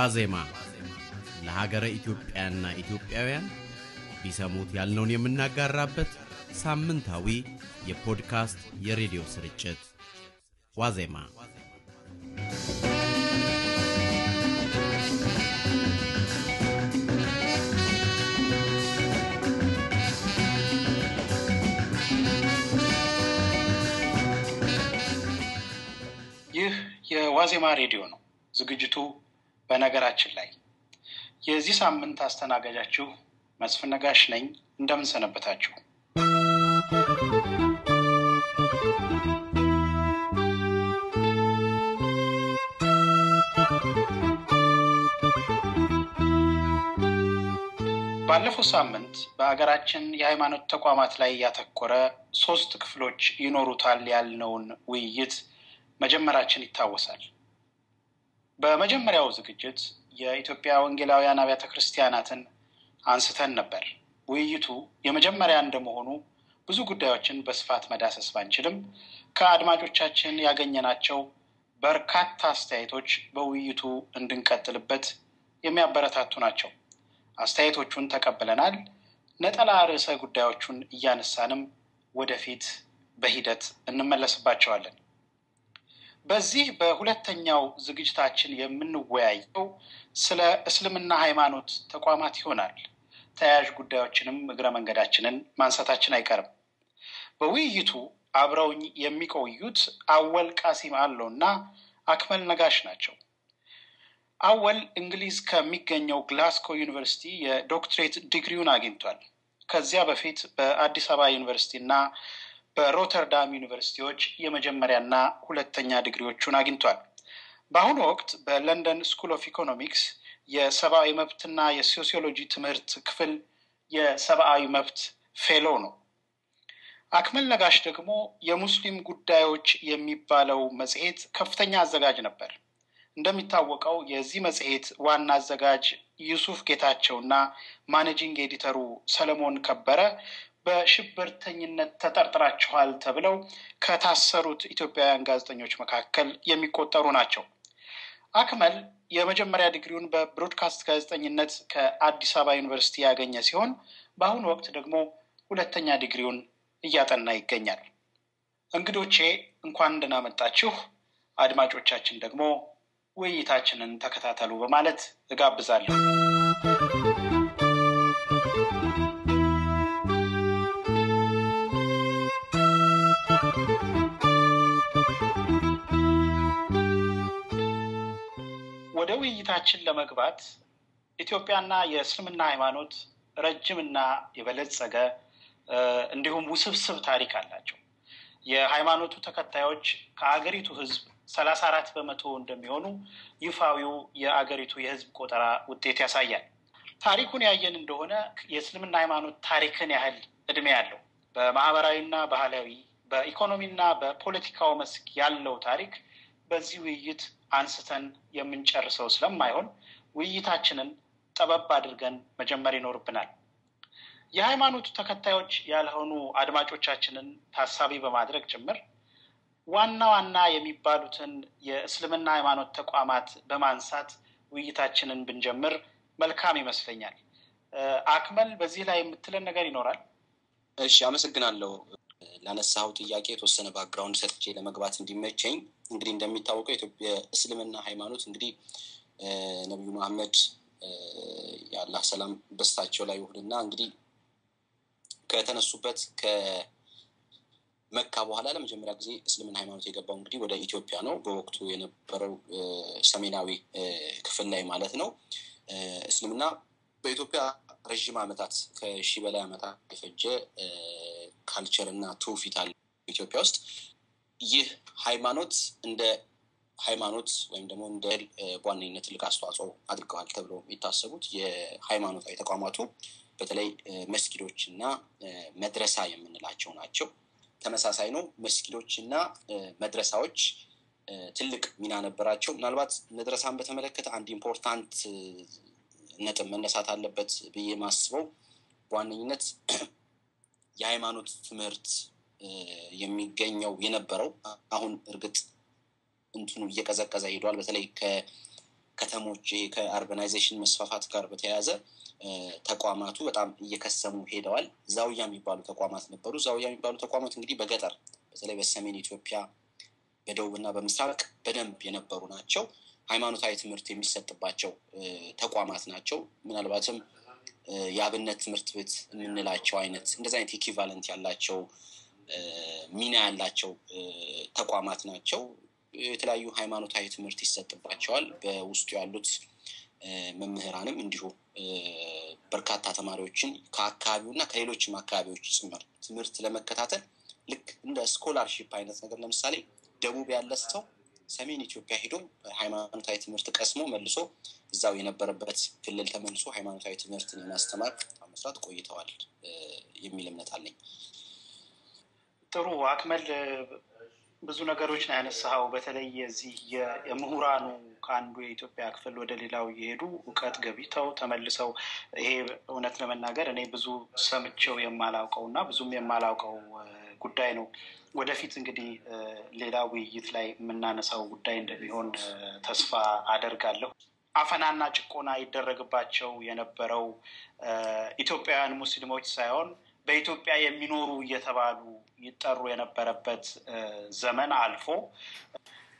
ዋዜማ ለሀገረ ኢትዮጵያና ኢትዮጵያውያን ቢሰሙት ያልነውን የምናጋራበት ሳምንታዊ የፖድካስት የሬዲዮ ስርጭት ዋዜማ ይህ የዋዜማ ሬዲዮ ነው። ዝግጅቱ በነገራችን ላይ የዚህ ሳምንት አስተናጋጃችሁ መስፍን ነጋሽ ነኝ። እንደምን ሰነበታችሁ? ባለፈው ሳምንት በአገራችን የሃይማኖት ተቋማት ላይ ያተኮረ 3 ክፍሎች ይኖሩታል ያልነውን ውይይት መጀመራችን ይታወሳል። በመጀመሪያው ዝግጅት የኢትዮጵያ ወንጌላውያን አብያተ ክርስቲያናትን አንስተን ነበር። ውይይቱ የመጀመሪያ እንደመሆኑ ብዙ ጉዳዮችን በስፋት መዳሰስ ባንችልም ከአድማጮቻችን ያገኘናቸው በርካታ አስተያየቶች በውይይቱ እንድንቀጥልበት የሚያበረታቱ ናቸው። አስተያየቶቹን ተቀብለናል። ነጠላ ርዕሰ ጉዳዮቹን እያነሳንም ወደፊት በሂደት እንመለስባቸዋለን። በዚህ በሁለተኛው ዝግጅታችን የምንወያየው ስለ እስልምና ሃይማኖት ተቋማት ይሆናል። ተያያዥ ጉዳዮችንም እግረ መንገዳችንን ማንሳታችን አይቀርም። በውይይቱ አብረውኝ የሚቆዩት አወል ቃሲም አለውና አክመል ነጋሽ ናቸው። አወል እንግሊዝ ከሚገኘው ግላስኮ ዩኒቨርሲቲ የዶክትሬት ዲግሪውን አግኝቷል። ከዚያ በፊት በአዲስ አበባ ዩኒቨርሲቲና በሮተርዳም ዩኒቨርሲቲዎች የመጀመሪያና ሁለተኛ ዲግሪዎቹን አግኝቷል። በአሁኑ ወቅት በለንደን ስኩል ኦፍ ኢኮኖሚክስ የሰብአዊ መብትና የሶሲዮሎጂ ትምህርት ክፍል የሰብአዊ መብት ፌሎ ነው። አክመል ነጋሽ ደግሞ የሙስሊም ጉዳዮች የሚባለው መጽሔት ከፍተኛ አዘጋጅ ነበር። እንደሚታወቀው የዚህ መጽሔት ዋና አዘጋጅ ዩሱፍ ጌታቸውና ማኔጂንግ ኤዲተሩ ሰለሞን ከበረ በሽብርተኝነት ተጠርጥራቸዋል ተብለው ከታሰሩት ኢትዮጵያውያን ጋዜጠኞች መካከል የሚቆጠሩ ናቸው። አክመል የመጀመሪያ ዲግሪውን በብሮድካስት ጋዜጠኝነት ከአዲስ አበባ ዩኒቨርሲቲ ያገኘ ሲሆን በአሁኑ ወቅት ደግሞ ሁለተኛ ዲግሪውን እያጠና ይገኛል። እንግዶቼ እንኳን ደህና መጣችሁ። አድማጮቻችን ደግሞ ውይይታችንን ተከታተሉ በማለት እጋብዛለሁ። ወደ ውይይታችን ለመግባት ኢትዮጵያና የእስልምና ሃይማኖት ረጅምና የበለጸገ እንዲሁም ውስብስብ ታሪክ አላቸው። የሃይማኖቱ ተከታዮች ከአገሪቱ ህዝብ 34% እንደሚሆኑ ይፋዊው የአገሪቱ የህዝብ ቆጠራ ውጤት ያሳያል። ታሪኩን ያየን እንደሆነ የእስልምና ሃይማኖት ታሪክን ያህል እድሜ ያለው በማህበራዊና ባህላዊ በኢኮኖሚና በፖለቲካው መስክ ያለው ታሪክ በዚህ ውይይት አንስተን የምንጨርሰው ስለማይሆን ውይይታችንን ጠበብ አድርገን መጀመር ይኖርብናል። የሃይማኖቱ ተከታዮች ያልሆኑ አድማጮቻችንን ታሳቢ በማድረግ ጭምር ዋና የሚባሉትን የእስልምና ሃይማኖት ተቋማት በማንሳት ውይይታችንን ብንጀምር መልካም ይመስለኛል። አክመል በዚህ ላይ የምትለን ነገር ይኖራል? እሺ፣ አመሰግናለሁ። ላነሳው ጥያቄ የተወሰነ ባክግራውንድ ሰጥቼ ለመግባት እንዲመቸኝ እንግዲህ እንደሚታወቀው ኢትዮጵያ እስልምና ሃይማኖት እንግዲህ ነብዩ መሐመድ ያላህ ሰላም በስታቸው ላይ ይሁንና እንግዲህ ከተነሱበት ከመካ በኋላ ለመጀመሪያ ጊዜ እስልምና ሃይማኖት የገባው እንግዲህ ወደ ኢትዮጵያ ነው። በወቅቱ የነበረው ሰሜናዊ ክፍል ላይ ማለት ነው። እስልምና በኢትዮጵያ ረጅም ዓመታት ከሺህ በላይ ዓመታት የፈጀ ካልቸር እና ትውፊት አለ ኢትዮጵያ ውስጥ። ይህ ሃይማኖት እንደ ሃይማኖት ወይም ደግሞ እንደ በዋነኝነት ትልቅ አስተዋጽኦ አድርገዋል ተብሎ የሚታሰቡት የሃይማኖታዊ ተቋማቱ በተለይ መስጊዶችና መድረሳ የምንላቸው ናቸው። ተመሳሳይ ነው። መስጊዶችና መድረሳዎች ትልቅ ሚና ነበራቸው። ምናልባት መድረሳን በተመለከተ አንድ ኢምፖርታንት ነጥብ መነሳት አለበት ብዬ ማስበው በዋነኝነት የሃይማኖት ትምህርት የሚገኘው የነበረው አሁን እርግጥ እንትኑ እየቀዘቀዘ ሄዷል። በተለይ ከተሞች ከአርባናይዜሽን መስፋፋት ጋር በተያያዘ ተቋማቱ በጣም እየከሰሙ ሄደዋል። ዛውያ የሚባሉ ተቋማት ነበሩ። ዛውያ የሚባሉ ተቋማት እንግዲህ በገጠር በተለይ በሰሜን ኢትዮጵያ በደቡብና በምስራቅ በደንብ የነበሩ ናቸው። ሃይማኖታዊ ትምህርት የሚሰጥባቸው ተቋማት ናቸው። ምናልባትም የአብነት ትምህርት ቤት የምንላቸው አይነት እንደዚህ አይነት ኢኩቫለንት ያላቸው ሚና ያላቸው ተቋማት ናቸው። የተለያዩ ሃይማኖታዊ ትምህርት ይሰጥባቸዋል። በውስጡ ያሉት መምህራንም እንዲሁ በርካታ ተማሪዎችን ከአካባቢውና ከሌሎችም አካባቢዎች ጭምር ትምህርት ለመከታተል ልክ እንደ ስኮላርሺፕ አይነት ነገር ለምሳሌ ደቡብ ያለ ሰው ሰሜን ኢትዮጵያ ሄዶ ሃይማኖታዊ ትምህርት ቀስሞ መልሶ እዛው የነበረበት ክልል ተመልሶ ሃይማኖታዊ ትምህርትን ማስተማር መስራት ቆይተዋል የሚል እምነት አለኝ። ጥሩ አክመል ብዙ ነገሮች ነው ያነሳው። በተለይ የዚህ የምሁራኑ ከአንዱ የኢትዮጵያ ክፍል ወደ ሌላው እየሄዱ ዕውቀት ገብይተው ተመልሰው ይሄ እውነት ለመናገር እኔ ብዙ ሰምቼው የማላውቀውና ብዙም የማላውቀው ጉዳይ ነው። ወደፊት እንግዲህ ሌላ ውይይት ላይ የምናነሳው ጉዳይ እንደሚሆን ተስፋ አደርጋለሁ። አፈናና ጭቆና ይደረግባቸው የነበረው ኢትዮጵያውያን ሙስሊሞች ሳይሆን በኢትዮጵያ የሚኖሩ እየተባሉ ይጠሩ የነበረበት ዘመን አልፎ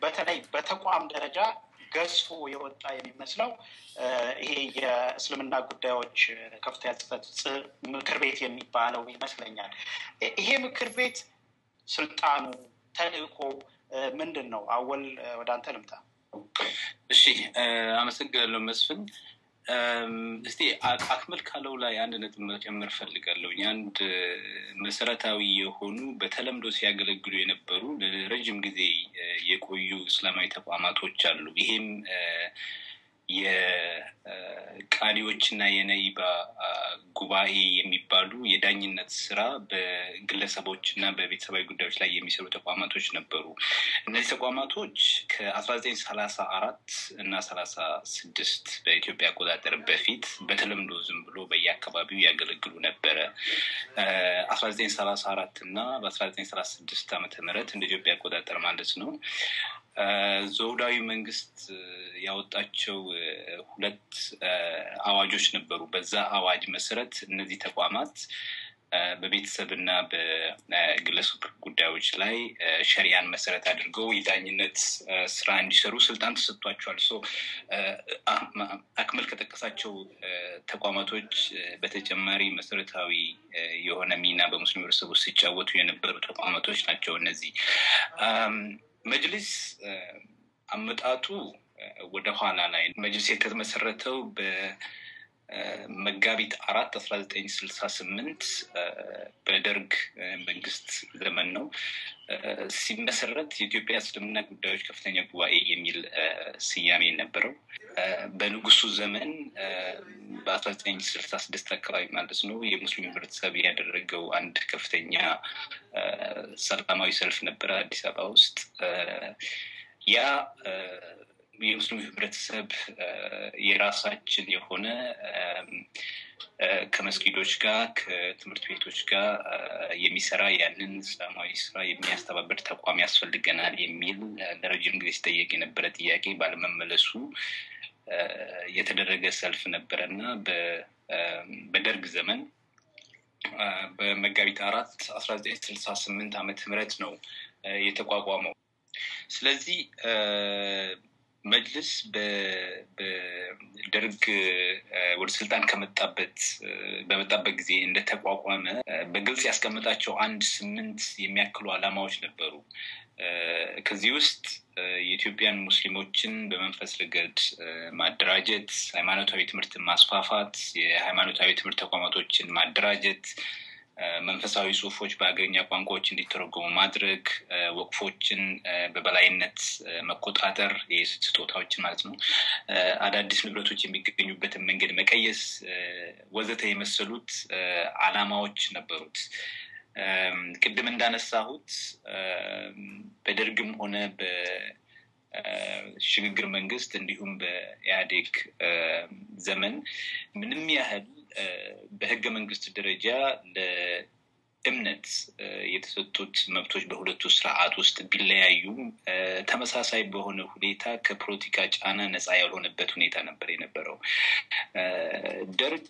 በተለይ በተቋም ደረጃ ገዝፎ የወጣ የሚመስለው ይሄ የእስልምና ጉዳዮች ከፍተኛ ጽሕፈት ምክር ቤት የሚባለው ይመስለኛል። ይሄ ምክር ቤት ስልጣኑ ተልእኮ ምንድነው? አወል ወደ አንተ ልምጣ። እሺ አመሰግናለሁ መስፍን። እስቲ አክመል ካለው ላይ አንድ ነጥብ መጨመር ፈልጋለሁ። አንድ መሰረታዊ የሆኑ በተለምዶ ሲያገለግሉ የነበሩ ለረጅም ጊዜ የቆዩ እስላማዊ ተቋማቶች አሉ። ይሄም የቃዲዎችና የነይባ ጉባኤ የሚባሉ የዳኝነት ስራ በግለሰቦችና በቤተሰባዊ ጉዳዮች ላይ የሚሰሩ ተቋማቶች ነበሩ። እነዚህ ተቋማቶች ከ1934 እና 36 በኢትዮጵያ አቆጣጠር በፊት በተለምዶ ዝም ብሎ በየአካባቢው ያገለግሉ ነበረ። 1934 እና በ1936 ዓመተ ምህረት እንደ ኢትዮጵያ አቆጣጠር ማለት ነው ዘውዳዊ መንግስት ያወጣቸው ሁለት አዋጆች ነበሩ። በዛ አዋጅ መሰረት እነዚህ ተቋማት በቤተሰብና በግለሰብ ጉዳዮች ላይ ሸሪዓን መሰረት አድርገው የዳኝነት ስራ እንዲሰሩ ስልጣን ተሰጥቷቸዋል። አክመል ከጠቀሳቸው ተቋማቶች በተጨማሪ መሰረታዊ የሆነ ሚና በሙስሊም ህብረተሰብ ውስጥ ሲጫወቱ የነበሩ ተቋማቶች ናቸው እነዚህ። መጅሊስ አመጣጡ ወደ ኋላ ላይ መጅሊስ የተመሰረተው በመጋቢት 4 1968 በደርግ መንግስት ዘመን ነው። ሲመሰረት የኢትዮጵያ እስልምና ጉዳዮች ከፍተኛ ጉባኤ የሚል ስያሜ ነበረው። በንጉሱ ዘመን በ1966 አካባቢ ማለት ነው የሙስሊም ህብረተሰብ ያደረገው አንድ ከፍተኛ ሰላማዊ ሰልፍ ነበረ አዲስ አበባ ውስጥ። ያ የሙስሊም ህብረተሰብ የራሳችን የሆነ ከመስጊዶች ጋር ከትምህርት ቤቶች ጋር የሚሰራ ያንን እስላማዊ ስራ የሚያስተባብር ተቋም ያስፈልገናል የሚል ለረጅም ጊዜ ሲጠየቅ የነበረ ጥያቄ ባለመመለሱ የተደረገ ሰልፍ ነበረና በደርግ ዘመን በመጋቢት 4 1968 ዓመተ ምህረት ነው የተቋቋመው። ስለዚህ መጅልስ በደርግ ወደ ስልጣን በመጣበት ጊዜ እንደተቋቋመ በግልጽ ያስቀመጣቸው 8 የሚያክሉ ዓላማዎች ነበሩ። ከዚህ ውስጥ የኢትዮጵያን ሙስሊሞችን በመንፈስ ረገድ ማደራጀት፣ ሃይማኖታዊ ትምህርትን ማስፋፋት፣ የሃይማኖታዊ ትምህርት ተቋማቶችን ማደራጀት፣ መንፈሳዊ ጽሁፎች በአገርኛ ቋንቋዎች እንዲተረጎሙ ማድረግ፣ ወቅፎችን በበላይነት መቆጣጠር፣ የስጦታዎችን ማለት ነው፣ አዳዲስ ንብረቶች የሚገኙበትን መንገድ መቀየስ ወዘተ የመሰሉት ዓላማዎች ነበሩት። ቅድም እንዳነሳሁት በደርግም ሆነ በሽግግር መንግስት እንዲሁም በኢህአዴግ ዘመን ምንም ያህል በህገ መንግስት ደረጃ እምነት የተሰጡት መብቶች በሁለቱ ስርዓት ውስጥ ቢለያዩም ተመሳሳይ በሆነ ሁኔታ ከፖለቲካ ጫና ነፃ ያልሆነበት ሁኔታ ነበር የነበረው። ደርግ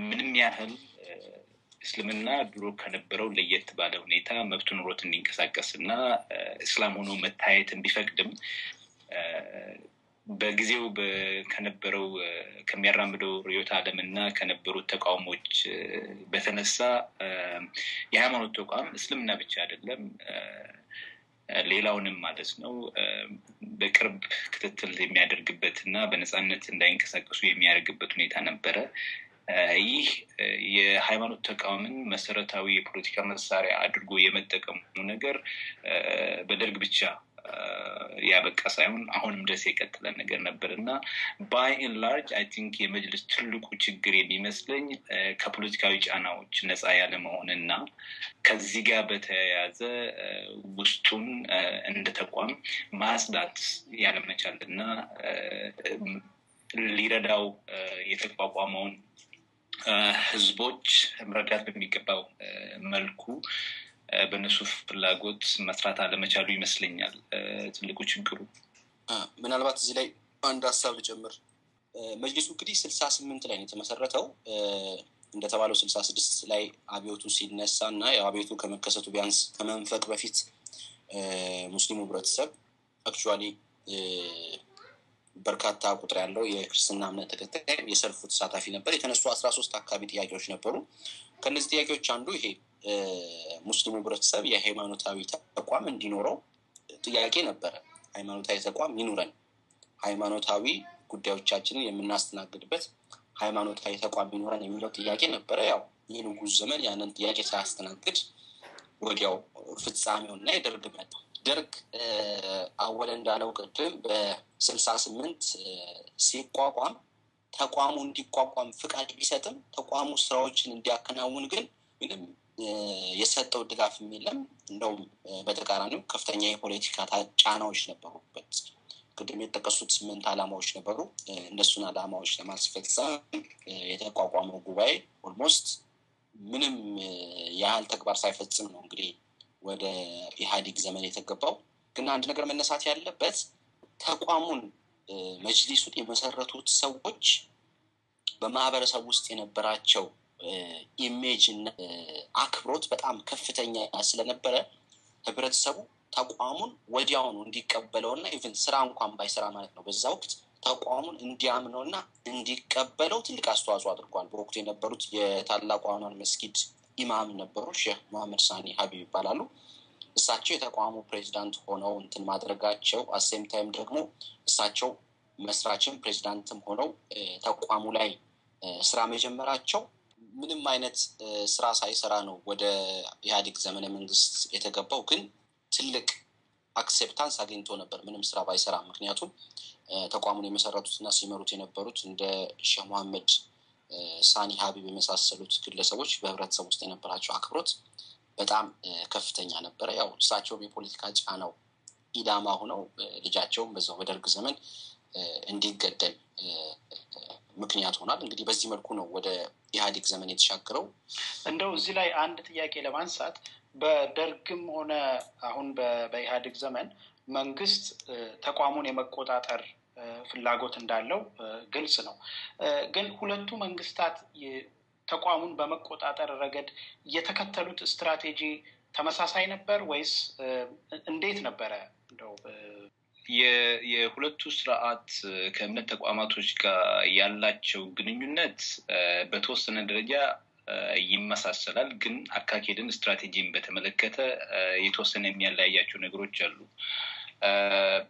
ምንም ያህል እስልምና ድሮ ከነበረው ለየት ባለ ሁኔታ መብቱ ኑሮት እንዲንቀሳቀስና እስላም ሆኖ መታየትን ቢፈቅድም በጊዜው ከነበረው ከሚያራምደው ርዕዮተ ዓለምና ከነበሩት ተቃውሞች በተነሳ የሃይማኖት ተቋም እስልምና ብቻ አይደለም ሌላውንም ማለት ነው በቅርብ ክትትል የሚያደርግበትና በነፃነት እንዳይንቀሳቀሱ የሚያደርግበት ሁኔታ ነበረ። ይህ የሃይማኖት ተቃውሞን መሰረታዊ የፖለቲካ መሳሪያ አድርጎ የመጠቀሙ ነገር በደርግ ብቻ ያበቃ ሳይሆን አሁንም ድረስ የቀጠለ ነገር ነበርና by and large I think የመጅልስ ትልቁ ችግር የሚመስለኝ ከፖለቲካዊ ጫናዎች ነፃ ያለ መሆንና ከዚህ ጋር በተያያዘ ውስጡን እንደ ተቋም ማጽዳት ያለመቻልና ሊረዳው የተቋቋመውን ህዝቦች መረዳት በሚገባው መልኩ በነሱ ፍላጎት መስራት አለመቻሉ ይመስለኛል ትልቁ ችግሩ። ምናልባት እዚህ ላይ አንድ ሐሳብ ልጨምር። መጅሊሱ እንግዲህ 68 ላይ ነው የተመሰረተው። እንደተባለው 66 ላይ አብዮቱ ሲነሳና የአብዮቱ ከመከሰቱ ቢያንስ ከመንፈቅ በፊት ሙስሊሙ ህብረተሰብ አክቹአሊ በርካታ ቁጥር ያለው የክርስትና እምነት ተከታይ የሰልፉ ተሳታፊ ነበር። የተነሱ 13 አካባቢ ጥያቄዎች ነበሩ። ከነዚህ ጥያቄዎች አንዱ ይሄ ሙስሊሙ ህብረተሰብ የሃይማኖታዊ ተቋም እንዲኖረው ጥያቄ ነበረ። ሃይማኖታዊ ተቋም ይኑረን፣ ሃይማኖታዊ ጉዳዮቻችንን የምናስተናግድበት ሃይማኖታዊ ተቋም ይኑረን የሚለው ጥያቄ ነበረ። ያው የንጉስ ዘመን ያንን ጥያቄ ሳያስተናግድ ወዲያው ፍጻሜውና የደርግ መጣ። ደርግ አወለ እንዳለው ቅድም በ68 ሲቋቋም ተቋሙ እንዲቋቋም ፍቃድ ቢሰጥም ተቋሙ ስራዎችን እንዲያከናውን ግን ምንም የሰጠው ድጋፍ የለም። እንደውም በተቃራኒው ከፍተኛ የፖለቲካ ጫናዎች ነበሩበት። ቅድም የተጠቀሱት 8 ዓላማዎች ነበሩ። እነሱን ዓላማዎች ለማስፈጸም የተቋቋመው ጉባኤ ኦልሞስት ምንም ያህል ተግባር ሳይፈጽም ነው እንግዲህ ወደ ኢህአዴግ ዘመን የተገባው። ግን አንድ ነገር መነሳት ያለበት ተቋሙን መጅሊሱን የመሰረቱት ሰዎች በማህበረሰብ ውስጥ የነበራቸው ኢሜጅ እና አክብሮት በጣም ከፍተኛ ስለነበረ ህብረተሰቡ ተቋሙን ወዲያውኑ እንዲቀበለውና ኢቭን ስራ እንኳን ባይሰራ ማለት ነው በዛ ወቅት ተቋሙን እንዲያምነውና እንዲቀበለው ትልቅ አስተዋጽኦ አድርጓል። በወቅቱ የነበሩት የታላቁ አንዋር መስጊድ ኢማም ነበሩ፣ ሼህ መሐመድ ሳኒ ሀቢብ ይባላሉ። እሳቸው የተቋሙ ፕሬዚዳንት ሆነው እንትን ማድረጋቸው አሴም ታይም ደግሞ እሳቸው መስራችም ፕሬዚዳንትም ሆነው ተቋሙ ላይ ስራ መጀመራቸው ምንም አይነት ስራ ሳይሰራ ነው ወደ ኢህአዴግ ዘመነ መንግስት የተገባው። ግን ትልቅ አክሴፕታንስ አግኝቶ ነበር ምንም ስራ ባይሰራ። ምክንያቱም ተቋሙን የመሰረቱትና ሲመሩት የነበሩት እንደ ሼህ መሐመድ ሳኒ ሀቢብ የመሳሰሉት ግለሰቦች በህብረተሰብ ውስጥ የነበራቸው አክብሮት በጣም ከፍተኛ ነበረ። ያው እሳቸው የፖለቲካ ጫናው ኢላማ ሆነው ልጃቸውም በዛው በደርግ ዘመን እንዲገደል ምክንያት ሆኗል። እንግዲህ በዚህ መልኩ ነው ወደ ኢህአዴግ ዘመን የተሻገረው። እንደው እዚህ ላይ አንድ ጥያቄ ለማንሳት በደርግም ሆነ አሁን በኢህአዴግ ዘመን መንግስት ተቋሙን የመቆጣጠር ፍላጎት እንዳለው ግልጽ ነው። ግን ሁለቱ መንግስታት ተቋሙን በመቆጣጠር ረገድ የተከተሉት ስትራቴጂ ተመሳሳይ ነበር ወይስ እንዴት ነበረ? እንደው የሁለቱ ስርዓት ከእምነት ተቋማቶች ጋር ያላቸው ግንኙነት በተወሰነ ደረጃ ይመሳሰላል። ግን አካሄድን ስትራቴጂን በተመለከተ የተወሰነ የሚያለያያቸው ነገሮች አሉ።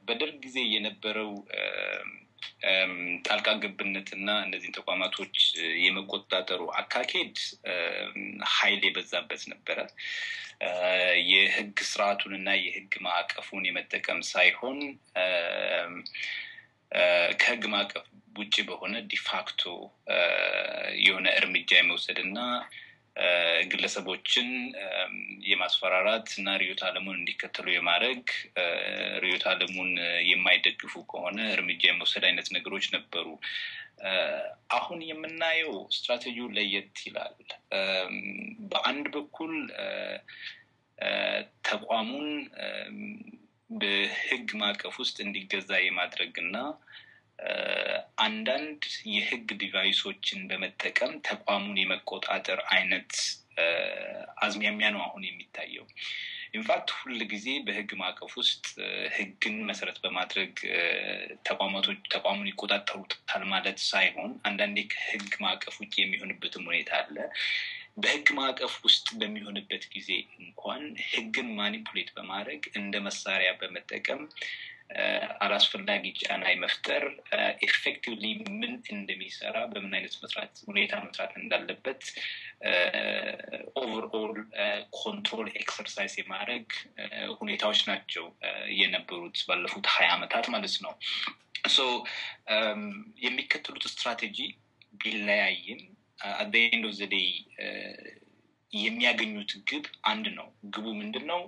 በደርግ ጊዜ የነበረው ጣልቃ ገብነትና እነዚህን ተቋማቶች የመቆጣጠሩ አካሄድ ኃይል የበዛበት ነበረ። የህግ ስርዓቱንና የህግ ማዕቀፉን የመጠቀም ሳይሆን ከህግ ማዕቀፍ ውጭ በሆነ ዲፋክቶ የሆነ እርምጃ የመውሰድና ግለሰቦችን የማስፈራራት እና ርዕዮተ ዓለሙን እንዲከተሉ የማድረግ ርዕዮተ ዓለሙን የማይደግፉ ከሆነ እርምጃ የመውሰድ አይነት ነገሮች ነበሩ። አሁን የምናየው ስትራቴጂው ለየት ይላል። በአንድ በኩል ተቋሙን በህግ ማዕቀፍ ውስጥ እንዲገዛ የማድረግና አንዳንድ የህግ ዲቫይሶችን በመጠቀም ተቋሙን የመቆጣጠር አይነት አዝማሚያ ነው አሁን የሚታየው። ኢንፋክት ሁሉ ጊዜ በህግ ማዕቀፍ ውስጥ ህግን መሰረት በማድረግ ተቋሙን ይቆጣጠሩታል ማለት ሳይሆን አንዳንዴ ከህግ ማዕቀፍ ውጭ የሚሆንበትም ሁኔታ አለ። በህግ ማዕቀፍ ውስጥ በሚሆንበት ጊዜ እንኳን ህግን ማኒፑሌት በማድረግ እንደ መሳሪያ በመጠቀም አላስፈላጊ ጫና መፍጠር ኢፌክቲቭሊ ምን እንደሚሰራ በምን አይነት ሁኔታ መስራት እንዳለበት ኦቨርኦል ኮንትሮል ኤክሰርሳይዝ የማድረግ ሁኔታዎች ናቸው የነበሩት ባለፉት 20 ዓመታት ማለት ነው። ሶ የሚከተሉት ስትራቴጂ ቢለያይም at the end of the day የሚያገኙት ግብ አንድ ነው። ግቡ ምንድነው?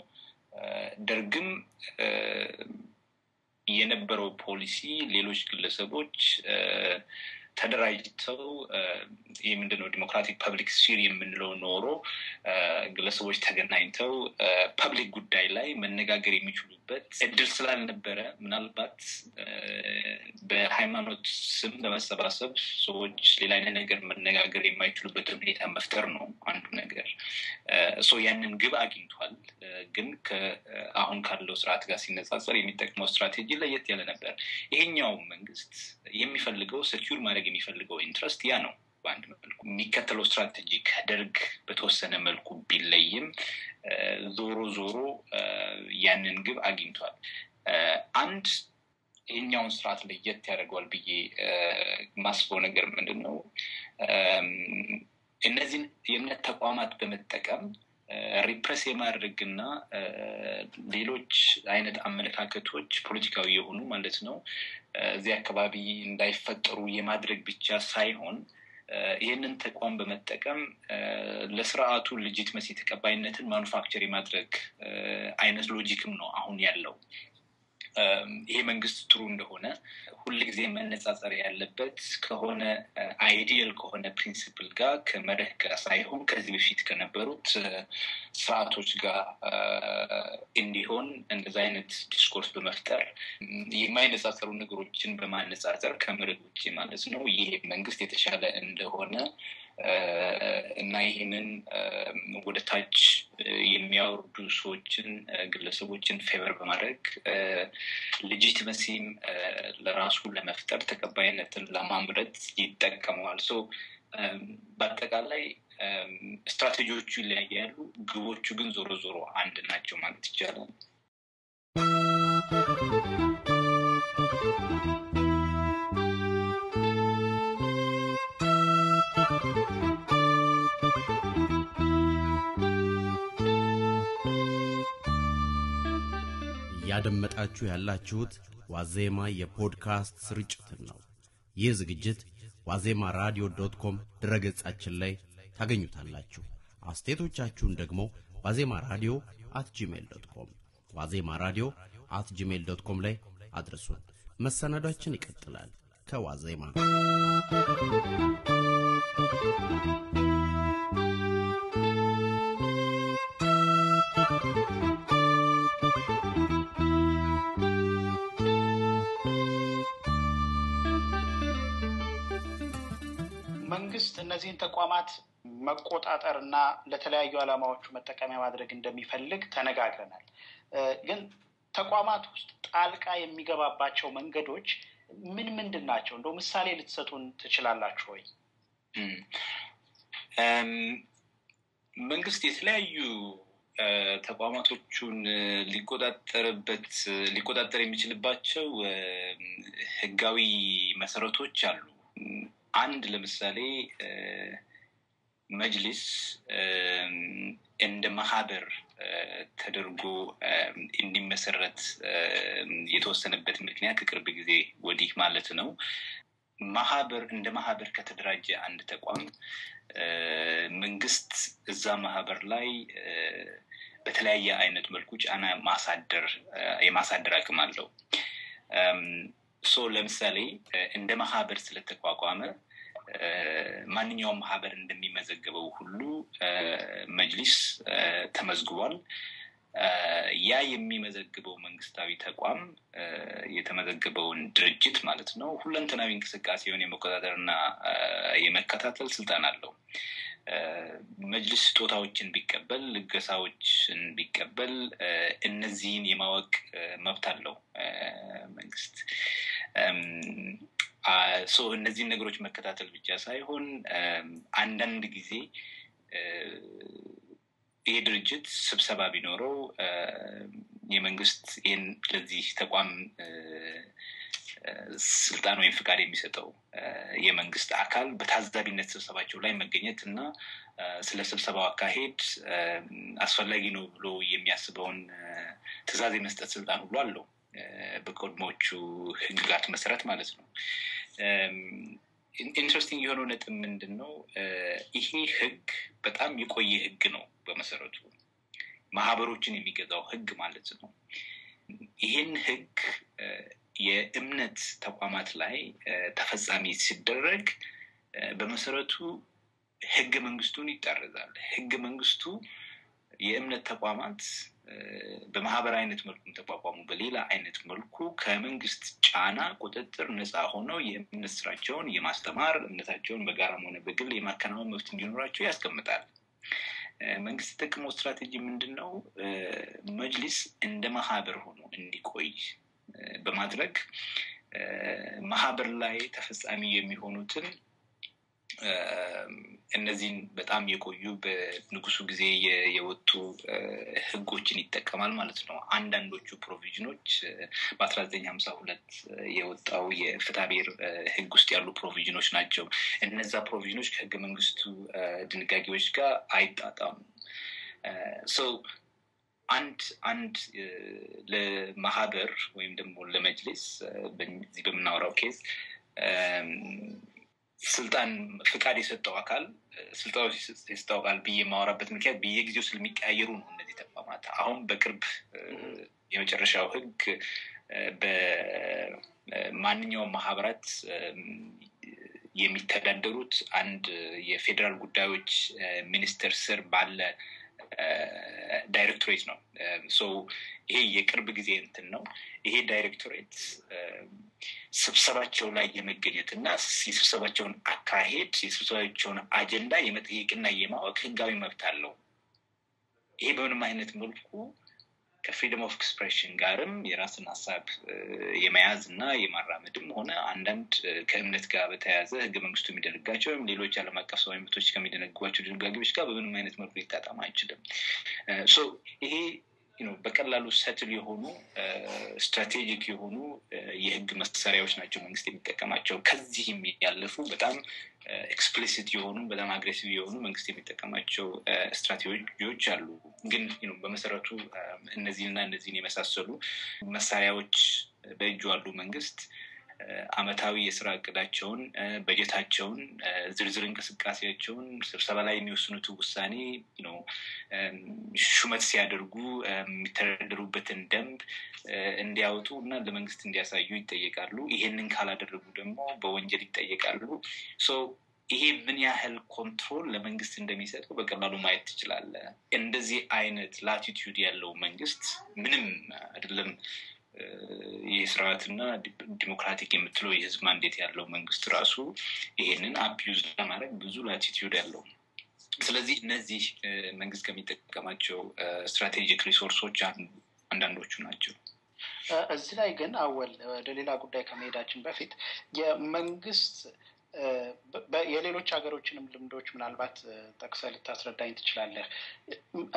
ደርግም የነበረው ፖሊሲ ሌሎች ግለሰቦች ተደራጅተው የምንድነው ዲሞክራቲክ ፐብሊክ ስፊር የምንለው ኖሮ ግለሰቦች ተገናኝተው ፐብሊክ ጉዳይ ላይ መነጋገር የሚችሉበት እድል ስላልነበረ ምናልባት በሃይማኖት ስም በመሰባሰብ ሰዎች ሌላ አይነት ነገር መነጋገር የማይችሉበት ሁኔታ መፍጠር ነው አንዱ ነገር። ያንን ግብ አግኝቷል። ግን አሁን ካለው ስርዓት ጋር ሲነጻጸር የሚጠቅመው ስትራቴጂ ለየት ያለ ነበር። ይሄኛው መንግስት የሚፈልገው ሴኩር ማድረግ የሚፈልገው ኢንትረስት ያ ነው። በአንድ መልኩ የሚከተለው ስትራቴጂ ከደርግ በተወሰነ መልኩ ቢለይም ዞሮ ያንን ግብ አግኝቷል። አንድ ይሄኛውን ስርዓት ለየት ያደርገዋል ብዬ ማስበው ነገር ምንድነው? እነዚህን የእምነት ተቋማት በመጠቀም ሪፕሬስ የማድረግና ሌሎች አይነት አመለካከቶች ፖለቲካዊ የሆኑ ማለት ነው እዚህ አካባቢ እንዳይፈጠሩ የማድረግ ብቻ ሳይሆን ይህንን ተቋም በመጠቀም ለስርዓቱ ሌጂቲመሲ ተቀባይነትን ማኑፋክቸር የማድረግ አይነት ሎጂክም ነው አሁን ያለው። ይሄ መንግስት ጥሩ እንደሆነ ሁሉ ጊዜ መነጻጸር ያለበት ከሆነ አይዲያል ከሆነ ፕሪንሲፕል ጋር ከመርህ ጋር ሳይሆን ከዚህ በፊት ከነበሩት ስርዓቶች ጋር እንዲሆን እንደዛ አይነት ዲስኮርስ በመፍጠር የማይነጻጸሩ ነገሮችን በማነጻጸር ከመርህ ውጪ ማለት ነው ይሄ መንግስት የተሻለ እንደሆነ እና ይሄንን ወደ ታች የሚያወርዱ ሰዎችን ግለሰቦችን ፌቨር በማድረግ ሌጂቲመሲም ለራሱ ለመፍጠር ተቀባይነትን ለማምረት ይጠቀማል። በአጠቃላይ ስትራቴጂዎቹ ይለያያሉ፣ ግቦቹ ግን ዞሮ አንድ ናቸው ማለት ይቻላል። ያደመጣችሁ ያላችሁት ዋዜማ የፖድካስት ስርጭትን ነው። ይህ ዝግጅት wazemaradio.com ድረገጻችን ላይ ታገኙታላችሁ። አስተያየቶቻችሁን ደግሞ wazemaradio@gmail.com wazemaradio@gmail.com ላይ አድርሱን። መሰናዷችን ይቀጥላል። ከዋዜማ መንግስት እነዚህን ተቋማት መቆጣጠርና ለተለያዩ ዓላማዎች መጠቀሚያ ማድረግ እንደሚፈልግ ተነጋግረናል። ግን ተቋማት ውስጥ ጣልቃ የሚገባባቸው መንገዶች ምንድን ናቸው? እንደው ምሳሌ ልትሰጡን ትችላላችሁ ወይ? መንግስት የተለያዩ ተቋማቶቹን ሊቆጣጠር የሚችልባቸው ህጋዊ መሰረቶች አሉ። አንድ ለምሳሌ መጅሊስ እንደ ማህበር ተደርጎ እንዲመሰረት የተወሰነበት ምክንያት ከቅርብ ጊዜ ወዲህ ማለት ነው ማህበር እንደ ማህበር ከተደራጀ አንድ ተቋም መንግስት እዛ ማህበር ላይ በተለያየ አይነት መልኩ ጫና የማሳደር አቅም አለው። ለምሳሌ እንደ ማህበር ስለተቋቋመ ማንኛውም ማህበር እንደሚመዘገበው ሁሉ መጅሊስ ተመዝግቧል። ያ የሚመዘግበው መንግስታዊ ተቋም የተመዘገበውን ድርጅት ማለት ነው ሁለንተናዊ እንቅስቃሴውን የመቆጣጠርና የመከታተል ስልጣን አለው። መጅሊስ ስጦታዎችን ቢቀበል ልገሳዎችን ቢቀበል እነዚህን የማወቅ መብት አለው መንግስት። እነዚህን ነገሮች መከታተል ብቻ ሳይሆን አንዳንድ ጊዜ ይሄ ድርጅት ስብሰባ ቢኖረው የመንግስት ለዚህ ተቋም ስልጣን ወይም ፍቃድ የሚሰጠው የመንግስት አካል በታዛቢነት ስብሰባቸው ላይ መገኘት እና ስለ ስብሰባው አካሄድ አስፈላጊ ነው ብሎ የሚያስበውን ትዕዛዝ የመስጠት ስልጣን ሁሉ አለው በቀድሞቹ ህግጋት መሰረት ማለት ነው። ኢንትረስቲንግ የሆነው ነጥብ ምንድነው? ይሄ ህግ በጣም የቆየ ህግ ነው። በመሰረቱ ማህበሮችን የሚገዛው ህግ ማለት ነው። ይሄን ህግ የእምነት ተቋማት ላይ ተፈጻሚ ሲደረግ በመሰረቱ ህገ መንግስቱን ይጣረዛል። ህገ መንግስቱ የእምነት ተቋማት በማህበር አይነት መልኩ ተቋቋሙ በሌላ አይነት መልኩ ከመንግስት ጫና ቁጥጥር ነፃ ሆነው የእምነት ስራቸውን የማስተማር እምነታቸውን በጋራም ሆነ በግል የማከናወን መብት እንዲኖራቸው ያስቀምጣል። መንግስት የተጠቀመው ስትራቴጂ ምንድነው? መጅሊስ እንደ ማህበር ሆኖ እንዲቆይ በማድረግ ማህበር ላይ ተፈጻሚ የሚሆኑትን እነዚህን በጣም የቆዩ በንጉሱ ጊዜ የወጡ ህጎችን ይጠቀማል ማለት ነው። አንዳንዶቹ ፕሮቪዥኖች በ1952 የወጣው የፍትሐብሔር ህግ ውስጥ ያሉ ፕሮቪዥኖች ናቸው። እነዛ ፕሮቪዥኖች ከህገ መንግስቱ ድንጋጌዎች ጋር አይጣጣሙም። አንድ ለማህበር ወይም ደግሞ ለመጅሊስ በዚህ በምናወራው ኬዝ ስልጣን ፍቃድ የሰጠው አካል ስልጣን የሰጠው አካል በየማወራበት ምክንያት በየጊዜው ስለሚቀያየሩ ነው እነዚህ ተቋማት። አሁን በቅርብ የመጨረሻው ህግ በማንኛውም ማህበራት የሚተዳደሩት አንድ የፌደራል ጉዳዮች ሚኒስቴር ስር ባለ ዳይሬክቶሬት ነው። ይሄ የቅርብ ጊዜ እንትን ነው። ይሄ ዳይሬክቶሬት ስብሰባቸው ላይ የመገኘትና የስብሰባቸውን አካሄድ የስብሰባቸውን አጀንዳ የመጠየቅና የማወቅ ህጋዊ መብት አለው። ይሄ በምንም አይነት መልኩ ከፍሪደም ኦፍ ኤክስፕሬሽን ጋርም የራስን ሐሳብ የመያዝ እና የማራመድም ሆነ አንዳንድ ከእምነት ጋር በተያያዘ ህገ መንግስቱ የሚደነግጋቸው ወይም ሌሎች ዓለም አቀፍ ሰብአዊ መብቶች ከሚደነግጓቸው ድንጋጌዎች ጋር በምንም አይነት መልኩ ሊጣጣም አይችልም። ይሄ በቀላሉ ሰትል የሆኑ ስትራቴጂክ የሆኑ የህግ መሳሪያዎች ናቸው መንግስት የሚጠቀማቸው። ከዚህም ያለፉ በጣም ኤክስፕሊሲት የሆኑ በጣም አግሬሲቭ የሆኑ መንግስት የሚጠቀማቸው ስትራቴጂዎች አሉ። ግን በመሰረቱ እነዚህን የመሳሰሉ መሳሪያዎች በእጁ አሉ። መንግስት አመታዊ የስራ እቅዳቸውን በጀታቸውን ዝርዝር እንቅስቃሴያቸውን ስብሰባ ላይ የሚወስኑት ውሳኔ ሹመት ሲያደርጉ የሚተዳደሩበትን ደንብ እንዲያወጡ እና ለመንግስት እንዲያሳዩ ይጠየቃሉ። ይሄንን ካላደረጉ ደግሞ በወንጀል ይጠየቃሉ። ይሄ ምን ያህል ኮንትሮል ለመንግስት እንደሚሰጠው በቀላሉ ማየት ትችላለህ። እንደዚህ አይነት ላቲቲዩድ ያለው መንግስት ምንም አይደለም የስርዓትና ዲሞክራቲክ የምትለው የህዝብ ማንዴት ያለው መንግስት ራሱ ይሄንን አቢዩዝ ለማድረግ ብዙ ላቲቲዩድ ያለው። ስለዚህ እነዚህ መንግስት ከሚጠቀማቸው ስትራቴጂክ ሪሶርሶች አንዳንዶቹ ናቸው። እዚህ ላይ ግን አወል ወደ ሌላ ጉዳይ ከመሄዳችን በፊት የመንግስት የሌሎች ሀገሮችንም ልምዶች ምናልባት ጠቅሰህ ልታስረዳኝ ትችላለህ?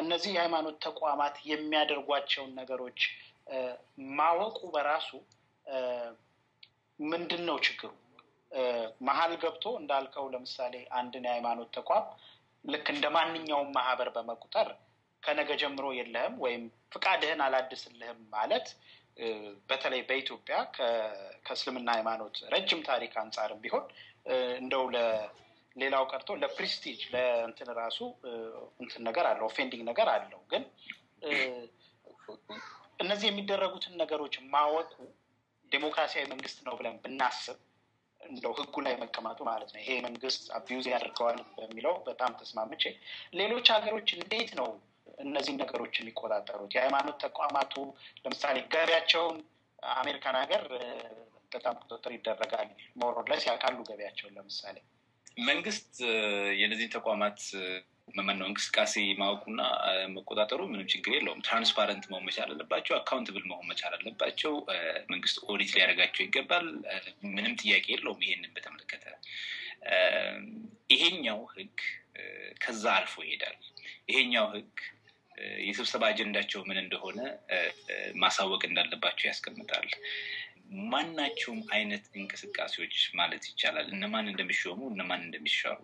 እነዚህ የሃይማኖት ተቋማት የሚያደርጓቸውን ነገሮች ማወቁ በራሱ ምንድነው ችግሩ? መሀል ገብቶ እንዳልከው ለምሳሌ አንድን የሃይማኖት ተቋም ልክ እንደማንኛውም ማህበር በመቁጠር ከነገ ጀምሮ የለህም ወይም ፍቃድህን አላድስልህም ማለት በተለይ በኢትዮጵያ ከእስልምና ሃይማኖት ረጅም ታሪክ አንጻርም ቢሆን እንደው ሌላው ቀርቶ ለፕሪስቲጅ ለእንትን ራሱ እንትን ነገር አለው ኦፌንዲንግ ነገር አለው። ግን እነዚህ የሚደረጉትን ነገሮች ማወቁ ዴሞክራሲያዊ መንግስት ነው ብለን ብናስብ እንደው ህጉ ላይ መቀማጡ ማለት ነው ይሄ መንግስት አቢዩዝ ያደርገዋል በሚለው በጣም ተስማምቼ፣ ሌሎች ሀገሮች እንዴት ነው እነዚህ ነገሮች የሚቆጣጠሩት? የሃይማኖት ተቋማቱ ለምሳሌ ገቢያቸውን አሜሪካን ሀገር በጣም ቁጥጥር ይደረጋል። ሞሮለስ ያውቃሉ ገቢያቸውን። ለምሳሌ መንግስት የነዚህ ተቋማት መመነው እንቅስቃሴ ማወቁና መቆጣጠሩ ምንም ችግር የለውም። ትራንስፓረንት መሆን መቻል አለባቸው። አካውንትብል መሆን መቻል አለባቸው። መንግስት ኦዲት ሊያደርጋቸው ይገባል። ምንም ጥያቄ የለውም። ይሄንን በተመለከተ ይሄኛው ህግ ከዛ አልፎ ይሄዳል። ይሄኛው ህግ የስብሰባ አጀንዳቸው ምን እንደሆነ ማሳወቅ እንዳለባቸው ያስቀምጣል። ማናቸውም አይነት እንቅስቃሴዎች ማለት ይቻላል እነማን እንደሚሾሙ እነማን እንደሚሻሩ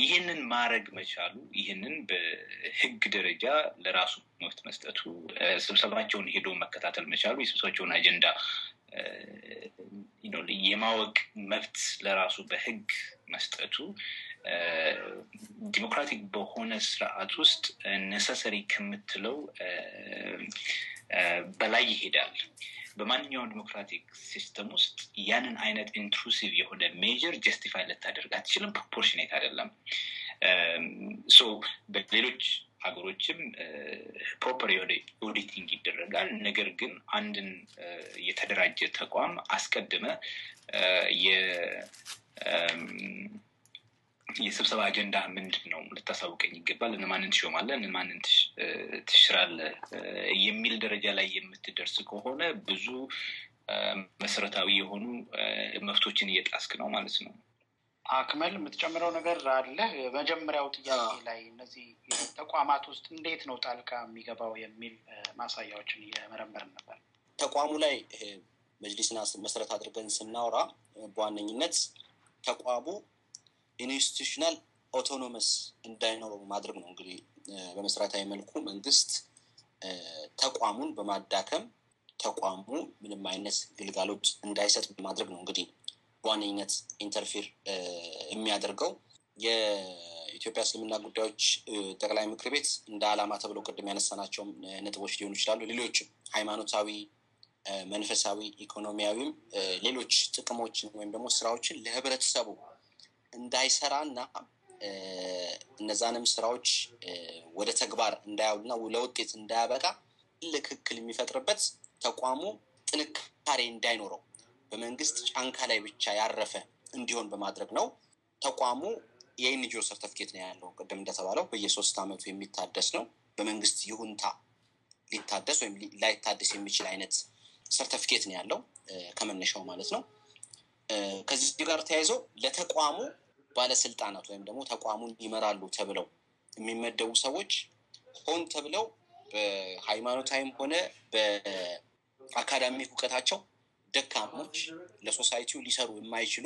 ይሄንን ማድረግ መቻሉ፣ ይሄንን በህግ ደረጃ ለራሱ መብት መስጠቱ፣ ስብሰባቸውን ሄዶ መከታተል መቻሉ፣ የስብሰባቸውን አጀንዳ የማወቅ መብት ለራሱ በህግ መስጠቱ ዲሞክራቲክ በሆነ ስርዓት ውስጥ ነሰሰሪ ከምትለው በላይ ይሄዳል። በማንኛውም ዲሞክራቲክ ሲስተም ውስጥ ያንን አይነት ኢንትሩሲቭ የሆነ ሜጀር ጀስቲፋይ ልታደርግ አትችልም። ፕሮፖርሽኔት አይደለም። በሌሎች ሀገሮችም ፕሮፐር የሆነ ኦዲቲንግ ይደረጋል። ነገር ግን አንድን የተደራጀ ተቋም አስቀድመ የስብሰባ አጀንዳ ምንድን ነው ልታሳውቀኝ ይገባል። እነማንን ትሾማለህ፣ እነማንን ትሽራለህ የሚል ደረጃ ላይ የምትደርስ ከሆነ ብዙ መሰረታዊ የሆኑ መብቶችን እየጣስክ ነው ማለት ነው። አክመል የምትጨምረው ነገር አለ? መጀመሪያው ጥያቄ ላይ እነዚህ ተቋማት ውስጥ እንዴት ነው ጣልቃ የሚገባው የሚል ማሳያዎችን እየመረመር ነበር። ተቋሙ ላይ መጅሊስን መሰረት አድርገን ስናወራ በዋነኝነት ተቋሙ ኢንስቲቱሽናል ኦቶኖመስ እንዳይኖረው ማድረግ ነው። እንግዲህ በመሰረታዊ መልኩ መንግስት ተቋሙን በማዳከም ተቋሙ ምንም አይነት ግልጋሎት እንዳይሰጥ ማድረግ ነው እንግዲህ በዋነኝነት ኢንተርፌር የሚያደርገው። የኢትዮጵያ እስልምና ጉዳዮች ጠቅላይ ምክር ቤት እንደ ዓላማ ተብለው ቅድም ያነሳናቸው ነጥቦች ሊሆኑ ይችላሉ። ሌሎችም ሃይማኖታዊ፣ መንፈሳዊ፣ ኢኮኖሚያዊም ሌሎች ጥቅሞችን ወይም ደግሞ ስራዎችን ለህብረተሰቡ እንዳይሰራና እነዛንም ስራዎች ወደ ተግባር እንዳያውልና ለውጤት እንዳያበቃ ልክክል የሚፈጥርበት ተቋሙ ጥንካሬ እንዳይኖረው በመንግስት ጫንካ ላይ ብቻ ያረፈ እንዲሆን በማድረግ ነው። ተቋሙ የኤንጂኦ ሰርቲፊኬት ነው ያለው። ቅድም እንደተባለው በየ3 አመቱ የሚታደስ ነው። በመንግስት ይሁንታ ሊታደስ ወይም ላይታደስ የሚችል አይነት ሰርቲፊኬት ነው ያለው ከመነሻው ማለት ነው። ከዚህ ጋር ተያይዞ ለተቋሙ ባለስልጣናት ወይም ደግሞ ተቋሙን ይመራሉ ተብለው የሚመደቡ ሰዎች ሆን ተብለው በሃይማኖታዊም ሆነ በአካዳሚክ እውቀታቸው ደካሞች፣ ለሶሳይቲው ሊሰሩ የማይችሉ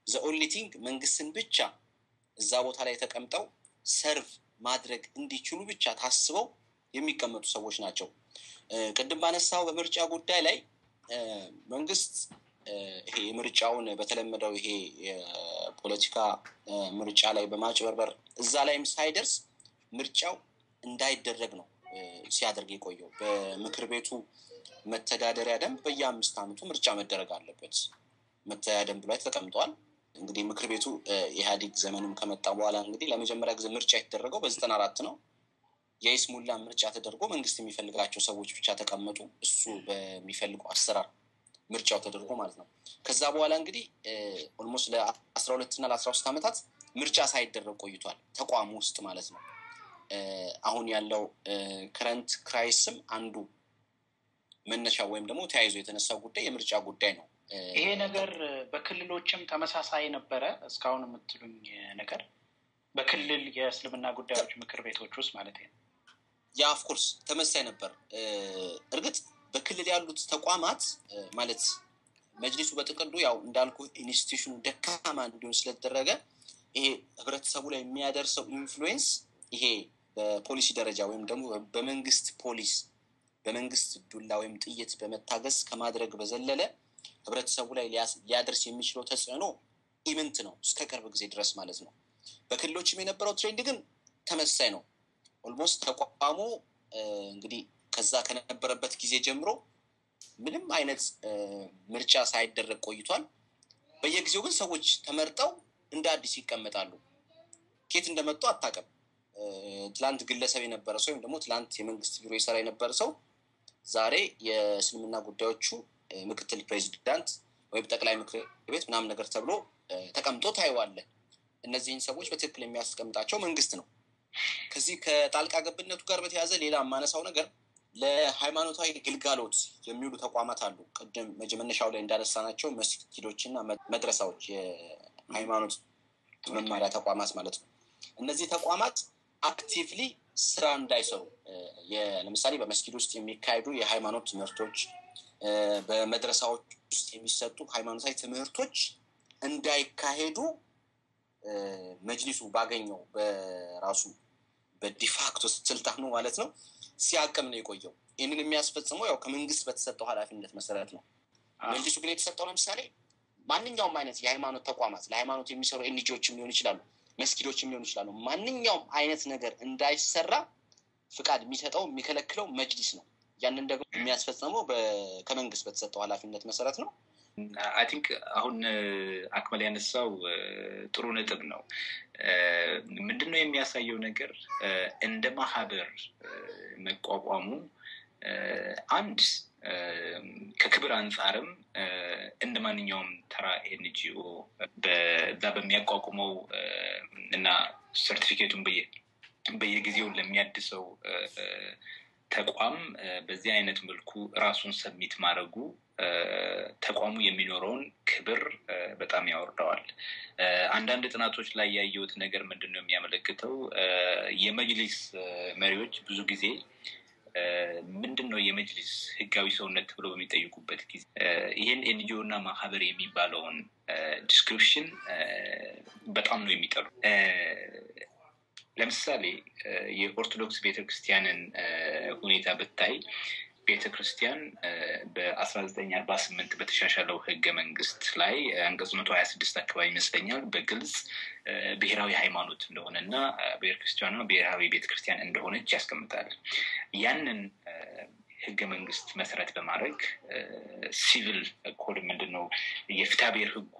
ዘ ኦንሊ ቲንግ መንግስትን ብቻ እዛ ቦታ ላይ ተቀምጠው ሰርቭ ማድረግ እንዲችሉ ብቻ ታስበው የሚቀመጡ ሰዎች ናቸው። ቅድም ባነሳው በምርጫ ጉዳይ ላይ መንግስት ይሄ ምርጫውን በተለመደው ይሄ የፖለቲካ ምርጫ ላይ በማጭበርበር እዛ ላይም ሳይደርስ ምርጫው እንዳይደረግ ነው ሲያደርግ የቆየው። በምክር ቤቱ መተዳደሪያ ደንብ በየ5 አመቱ ምርጫ መደረግ አለበት መተዳደሪያ ደንብ ላይ ተቀምጧል። እንግዲህ ምክር ቤቱ ኢህአዴግ ዘመንም ከመጣ በኋላ እንግዲህ ለመጀመሪያ ጊዜ ምርጫ የተደረገው በ94 ነው። የይስሙላ ምርጫ ተደርጎ መንግስት የሚፈልጋቸው ሰዎች ብቻ ተቀመጡ። እሱ በሚፈልገው አሰራር ምርጫው ተደርጎ ማለት ነው። ከዛ በኋላ እንግዲህ ኦልሞስት ለ12 እና ለ13 አመታት ምርጫ ሳይደረግ ቆይቷል ተቋሙ ውስጥ ማለት ነው። አሁን ያለው ከረንት ክራይስም አንዱ መነሻ ወይም ደግሞ ተያይዞ የተነሳው ጉዳይ የምርጫ ጉዳይ ነው። ይሄ ነገር በክልሎችም ተመሳሳይ ነበረ እስካሁን የምትሉኝ ነገር? በክልል የእስልምና ጉዳዮች ምክር ቤቶች ውስጥ ማለት ነው? ያ ኦፍ ኮርስ ተመሳሳይ ነበር። እርግጥ በክልል ያሉት ተቋማት ማለት መጅሊሱ በጥቅሉ ያው እንዳልኩ ኢንስቲትዩሽኑ ደካማ እንዲሆን ስለተደረገ ይሄ ህብረተሰቡ ላይ የሚያደርሰው ኢንፍሉዌንስ ይሄ በፖሊሲ ደረጃ ወይም ደግሞ በመንግስት ፖሊስ በመንግስት ዱላ ወይም ጥይት በመታገስ ከማድረግ በዘለለ ህብረተሰቡ ላይ ሊያደርስ የሚችለው ተጽዕኖ ኢምንት ነው እስከ ቅርብ ጊዜ ድረስ ማለት ነው። በክልሎችም የነበረው ትሬንድ ግን ተመሳሳይ ነው። ኦልሞስት ተቋሙ እንግዲህ ከዛ ከነበረበት ጊዜ ጀምሮ ምንም አይነት ምርጫ ሳይደረግ ቆይቷል። በየጊዜው ግን ሰዎች ተመርጠው እንደ አዲስ ይቀመጣሉ። ከየት እንደመጡ አታውቅም። ትላንት ግለሰብ የነበረ ሰው ወይም ደግሞ ትላንት የመንግስት ቢሮ ይሰራ የነበረ ሰው ዛሬ የእስልምና ጉዳዮቹ ምክትል ፕሬዚዳንት ወይም ጠቅላይ ምክር ቤት ምናምን ነገር ተብሎ ተቀምጦ ታይዋለህ። እነዚህን ሰዎች በትክክል የሚያስቀምጣቸው መንግስት ነው። ከዚህ ከጣልቃ ገብነቱ ጋር በተያያዘ ሌላ የማነሳው ነገር ለሃይማኖታዊ ግልጋሎት የሚውሉ ተቋማት አሉ። ቀደም መነሻው ላይ እንዳነሳናቸው መስጊዶችና መድረሳዎች የሃይማኖት መማሪያ ተቋማት ማለት ነው። እነዚህ ተቋማት አክቲቭሊ ስራ እንዳይሰሩ ለምሳሌ በመስጊድ ውስጥ የሚካሄዱ የሃይማኖት ትምህርቶች፣ በመድረሳዎች ውስጥ የሚሰጡ ሃይማኖታዊ ትምህርቶች እንዳይካሄዱ መጅሊሱ ባገኘው በራሱ በዲፋክቶ ስልጣኑ ማለት ነው ሲያቀም ነው የቆየው። ይህንን የሚያስፈጽመው ያው ከመንግስት በተሰጠው ኃላፊነት መሰረት ነው። መጅሊሱ ግን የተሰጠው ለምሳሌ ማንኛውም አይነት የሃይማኖት ተቋማት ለሃይማኖት የሚሰሩ ኤንጂኦችም ሊሆን ይችላሉ፣ መስጊዶችም ሊሆን ይችላሉ፣ ማንኛውም አይነት ነገር እንዳይሰራ ፍቃድ የሚሰጠው የሚከለክለው መጅሊስ ነው። ያንን ደግሞ የሚያስፈጽመው ከመንግስት በተሰጠው ኃላፊነት መሰረት ነው። አይ ቲንክ አሁን አክመል ያነሳው ጥሩ ነጥብ ነው። ምንድነው የሚያሳየው ነገር እንደ ማህበር መቋቋሙ አንድ ከክብር አንጻርም እንደ ማንኛውም ተራ ኤንጂኦ በዛ በሚያቋቁመው እና ሰርቲፊኬቱን በየጊዜው ለሚያድሰው ተቋም በዚህ አይነት መልኩ ራሱን ሰብሚት ማድረጉ ተቋሙ የሚኖረውን ክብር በጣም ያወርደዋል። አንዳንድ ጥናቶች ላይ ያየሁት ነገር ምንድነው የሚያመለክተው የመጅሊስ መሪዎች ብዙ ጊዜ ምንድነው የመጅሊስ ህጋዊ ሰውነት ብሎ በሚጠይቁበት ጊዜ ይሄን ኤንጂኦ እና ማህበር የሚባለውን ዲስክሪፕሽን በጣም ነው የሚጠሉ። ለምሳሌ የኦርቶዶክስ ቤተክርስቲያንን ሁኔታ ብታይ ቤተክርስቲያን በ1948 በተሻሻለው ህገ መንግስት ላይ አንቀጽ 126 አካባቢ ይመስለኛል በግልጽ ብሔራዊ ሃይማኖት እንደሆነና ቤተክርስቲያኗ ብሔራዊ ቤተክርስቲያን እንደሆነች ያስቀምጣል። ያንን ህገ መንግስት መሰረት በማድረግ ሲቪል ኮድ ምንድነው የፍትሐ ብሔር ህጉ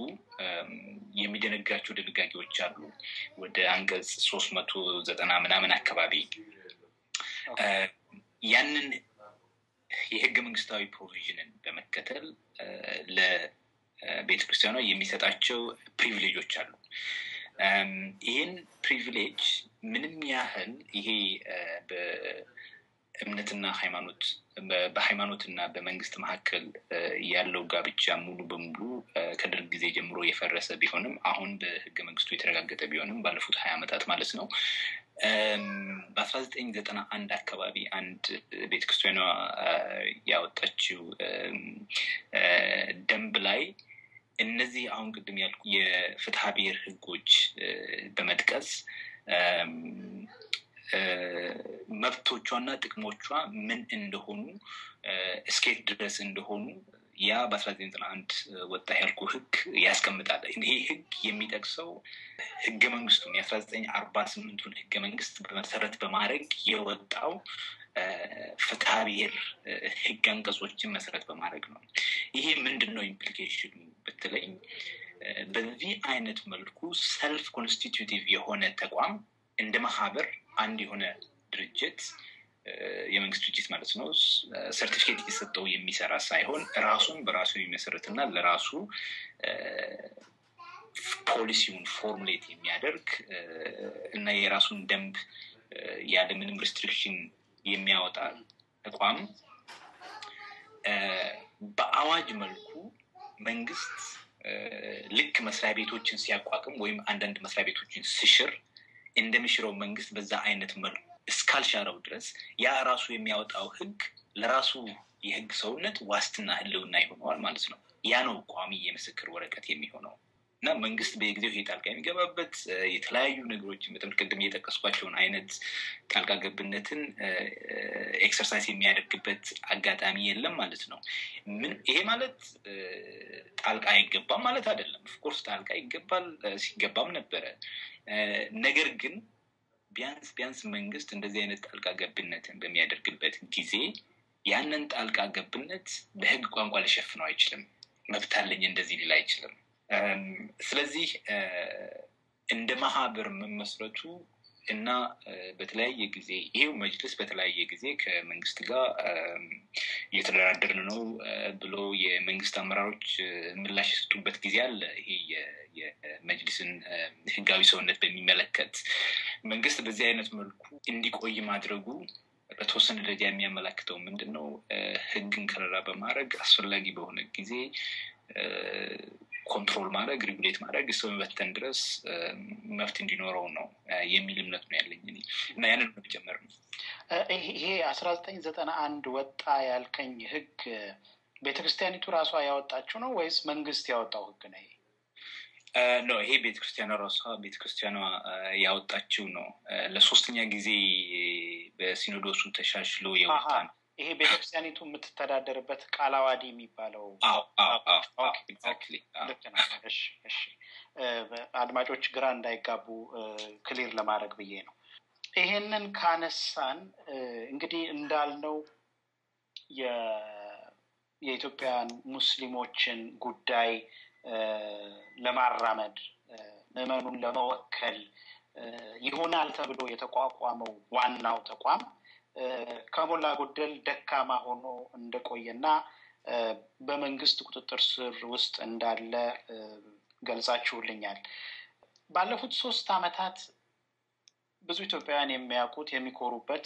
የሚደነጋቸው ድንጋጌዎች አሉ። ወደ አንቀጽ 390 ምናምን አካባቢ ያንን የህገ መንግስታዊ ፕሮቪዥንን በመከተል ለቤተክርስቲያኗ የሚሰጣቸው ፕሪቪሌጆች አሉ። ይህን ፕሪቪሌጅ ምንም ያህል ይሄ በእምነትና ሃይማኖት በሃይማኖትና በመንግስት መካከል ያለው ጋብቻ ሙሉ በሙሉ ከደርግ ጊዜ ጀምሮ የፈረሰ ቢሆንም አሁን በህገ መንግስቱ የተረጋገጠ ቢሆንም ባለፉት 20 ዓመታት ማለት ነው በ1991 አካባቢ አንድ ቤተክርስቲያኗ ያወጣችው ደንብ ላይ እነዚህ አሁን ቅድም ያልኩ የፍትሐ ብሔር ህጎች በመጥቀስ መብቶቿና ጥቅሞቿ ምን እንደሆኑ እስከ ድረስ እንደሆኑ ያ በ1991 ወጣ ያልኩ ህግ ያስቀምጣል። ይሄ ህግ የሚጠቅሰው ህገ መንግስቱን የ1948ን ህገ መንግስት በመሰረት በማድረግ የወጣው ፍትሐ ብሔር ህግ አንቀጾችን መሰረት በማድረግ ነው። ይሄ ምንድነው ኢምፕሊኬሽኑ በተለይ በዚህ አይነት መልኩ ሰልፍ ኮንስቲቲዩቲቭ የሆነ ተቋም እንደ ማህበር አንድ የሆነ ድርጅት የመንግስት ድርጅት ማለት ነው ሰርቲፊኬት እየሰጠው የሚሰራ ሳይሆን ራሱን በራሱ የሚመሰረትና ለራሱ ፖሊሲውን ፎርሙሌት የሚያደርግ እና የራሱን ደንብ ያለ ምንም ሪስትሪክሽን የሚያወጣ ተቋም በአዋጅ መልኩ መንግስት ልክ መስሪያ ቤቶችን ሲያቋቁም ወይም አንዳንድ መስሪያ ቤቶችን ሲሽር እንደሚሽረው መንግስት በዛ አይነት መልኩ እስካልሻረው ድረስ ያ ራሱ የሚያወጣው ህግ ለራሱ የህግ ሰውነት ዋስትና ህልውና ይሆነዋል ማለት ነው። ያ ነው ቋሚ የምስክር ወረቀት የሚሆነው። እና መንግስት በየጊዜው ይሄ ጣልቃ የሚገባበት የተለያዩ ነገሮችን በተመለከተም እየጠቀስኳቸውን አይነት ጣልቃ ገብነትን ኤክሰርሳይዝ የሚያደርግበት አጋጣሚ የለም ማለት ነው። ይሄ ማለት ጣልቃ አይገባም ማለት አይደለም። ኦፍኮርስ ጣልቃ ይገባል፣ ሲገባም ነበረ። ነገር ግን ቢያንስ መንግስት እንደዚህ አይነት ጣልቃ ገብነትን በሚያደርግበት ጊዜ ያንን ጣልቃ ገብነት በህግ ቋንቋ ሊሸፍነው አይችልም። መብት አለኝ እንደዚህ ሊል አይችልም። ስለዚህ እንደ ማህበር መመስረቱ እና በተለያየ ጊዜ ይሄው መጅልስ በተለያየ ጊዜ ከመንግስት ጋር እየተደራደርን ነው ብሎ የመንግስት አመራሮች ምላሽ የሰጡበት ጊዜ አለ። ይሄ የመጅልስን ህጋዊ ሰውነት በሚመለከት መንግስት በዚህ አይነት መልኩ እንዲቆይ ማድረጉ በተወሰነ ደረጃ የሚያመላክተው ምንድነው? ህግን ከለላ በማድረግ አስፈላጊ በሆነ ጊዜ ኮንትሮል ማድረግ፣ ሬጉሌት ማድረግ እስከ መበተን ድረስ መብት እንዲኖረው ነው የሚል እምነት ነው ያለኝ እኔ እና ያንን መጨመር ነው። ይሄ 1991 ወጣ ያልከኝ ህግ ቤተክርስቲያኒቱ ራሷ ያወጣችው ነው ወይስ መንግስት ያወጣው ህግ ነው? ነው ይሄ ቤተክርስቲያኗ ያወጣችው ነው። ለሶስተኛ ጊዜ በሲኖዶሱ ተሻሽሎ የወጣ ነው። ይሄ ቤተክርስቲያኒቱ የምትተዳደርበት ቃለ ዓዋዲ የሚባለው? ኤግዛክትሊ። እሺ አድማጮች ግራ እንዳይጋቡ ክሊር ለማድረግ ብዬ ነው። ይሄንን ካነሳን እንግዲህ እንዳልነው የኢትዮጵያን ሙስሊሞችን ጉዳይ ለማራመድ ምዕመኑን ለመወከል ይሆናል ተብሎ የተቋቋመው ዋናው ተቋም ከሞላ ጎደል ደካማ ሆኖ እንደቆየና በመንግስት ቁጥጥር ስር ውስጥ እንዳለ ገልጻችሁልኛል። ባለፉት 3 ዓመታት ብዙ ኢትዮጵያውያን የሚያውቁት የሚኮሩበት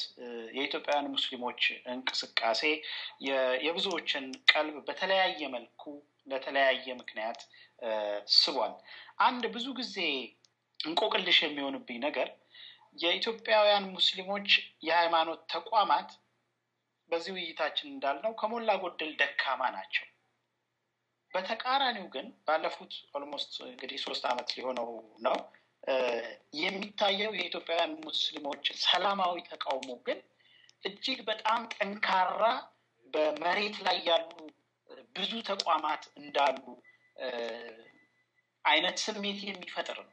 የኢትዮጵያውያን ሙስሊሞች እንቅስቃሴ የብዙዎችን ቀልብ በተለያየ መልኩ ለተለያየ ምክንያት ስቧል። አንድ ብዙ ጊዜ እንቆቅልሽ የሚሆንብኝ ነገር የኢትዮጵያውያን ሙስሊሞች የሃይማኖት ተቋማት በዚህ ውይይታችን እንዳልነው ከሞላ ጎደል ደካማ ናቸው። በተቃራኒው ግን ባለፉት ኦልሞስት እንግዲህ 3 ዓመት ሊሆነው ነው የሚታየው የኢትዮጵያውያን ሙስሊሞች ሰላማዊ ተቃውሞ ግን እጅግ በጣም ጠንካራ በመሬት ላይ ያሉ ብዙ ተቋማት እንዳሉ አይነት ስሜት የሚፈጥር ነው።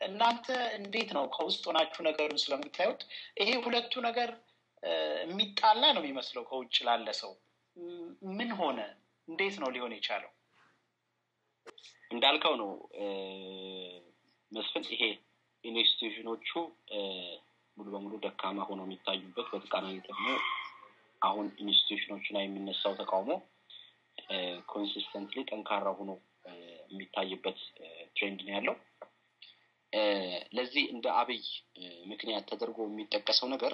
እናንተ እንዴት ነው ከውስጥ ሆናችሁ ነገሩን ስለምታዩት? ይሄ ሁለቱ ነገር የሚጣላ ነው የሚመስለው ከውጭ ላለ ሰው። ምን ሆነ? እንዴት ነው ሊሆን የቻለው? እንዳልከው ነው መስፍን። ይሄ ኢንስቲትዩሽኖቹ ሙሉ በሙሉ ደካማ ሆነው የሚታዩበት፣ በተቃራኒ ደግሞ አሁን ኢንስቲትዩሽኖቹ ላይ የሚነሳው ተቃውሞ ኮንሲስተንትሊ ጠንካራ ሆኖ የሚታይበት ትሬንድ ነው ያለው። ለዚህ እንደ አብይ ምክንያት ተደርጎ የሚጠቀሰው ነገር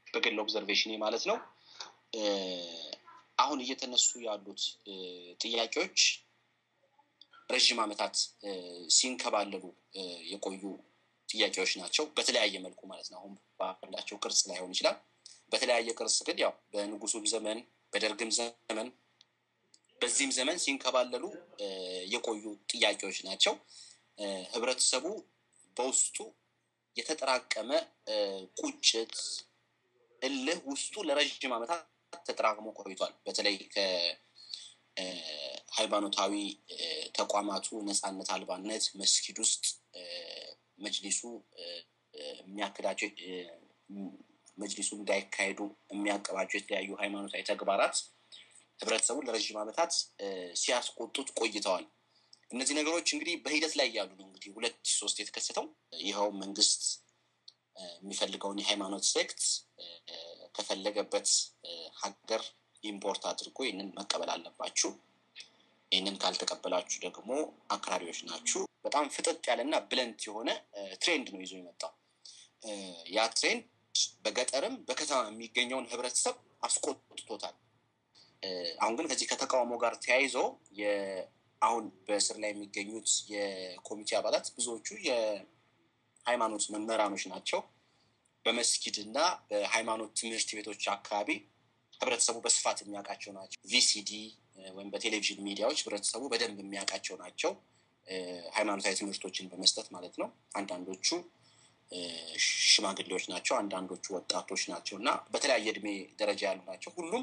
በግል ኦብዘርቬሽን ማለት ነው አሁን እየተነሱ ያሉት ጥያቄዎች ረጅም ዓመታት ሲንከባለሉ የቆዩ ጥያቄዎች ናቸው። በተለያየ መልኩ ማለት ነው። አሁን ባላቸው ቅርጽ ላይሆን ይችላል። በተለያየ ቅርጽ ግን ያው በንጉሱም ዘመን በደርግም ዘመን በዚህም ዘመን ሲንከባለሉ የቆዩ ጥያቄዎች ናቸው። ህብረተሰቡ በውስጡ የተጠራቀመ ቁጭት፣ እልህ ውስጡ ለረጅም ዓመታት ተጠራቅሞ ቆይቷል። በተለይ ከሃይማኖታዊ ተቋማቱ ነፃነት አልባነት፣ መስጊድ ውስጥ መጅሊሱ የሚያክዳቸው መጅሊሱ እንዳይካሄዱ የሚያቀባቸው የተለያዩ ሃይማኖታዊ ተግባራት ህብረተሰቡን ለረጅም ዓመታት ሲያስቆጡት ቆይተዋል። እነዚህ ነገሮች እንግዲህ በሂደት ላይ ያሉ ነው። እንግዲህ 2-3 የተከሰተው ይኸው መንግስት የሚፈልገውን የሃይማኖት ሴክት ከፈለገበት ሀገር ኢምፖርት አድርጎ ይህንን መቀበል አለባችሁ፣ ይህንን ካልተቀበላችሁ ደግሞ አክራሪዎች ናችሁ። በጣም ፍጥጥ ያለና ብለንት የሆነ ትሬንድ ነው ይዞ የመጣው። ያ ትሬንድ በገጠርም በከተማ የሚገኘውን ህብረተሰብ አስቆጥቶታል። አሁን ግን ከዚህ ከተቃውሞ ጋር ተያይዞ አሁን በእስር ላይ የሚገኙት የኮሚቴ አባላት ብዙዎቹ የሃይማኖት መምህራኖች ናቸው። በመስጊድና በሃይማኖት ትምህርት ቤቶች አካባቢ ህብረተሰቡ በስፋት የሚያውቃቸው ናቸው። ቪሲዲ ወይም በቴሌቪዥን ሚዲያዎች ህብረተሰቡ በደንብ የሚያውቃቸው ናቸው። ሃይማኖታዊ ትምህርቶችን በመስጠት ማለት ነው። አንዳንዶቹ ሽማግሌዎች ናቸው፣ አንዳንዶቹ ወጣቶች ናቸውና በተለያየ እድሜ ደረጃ ያሉ ናቸው። ሁሉም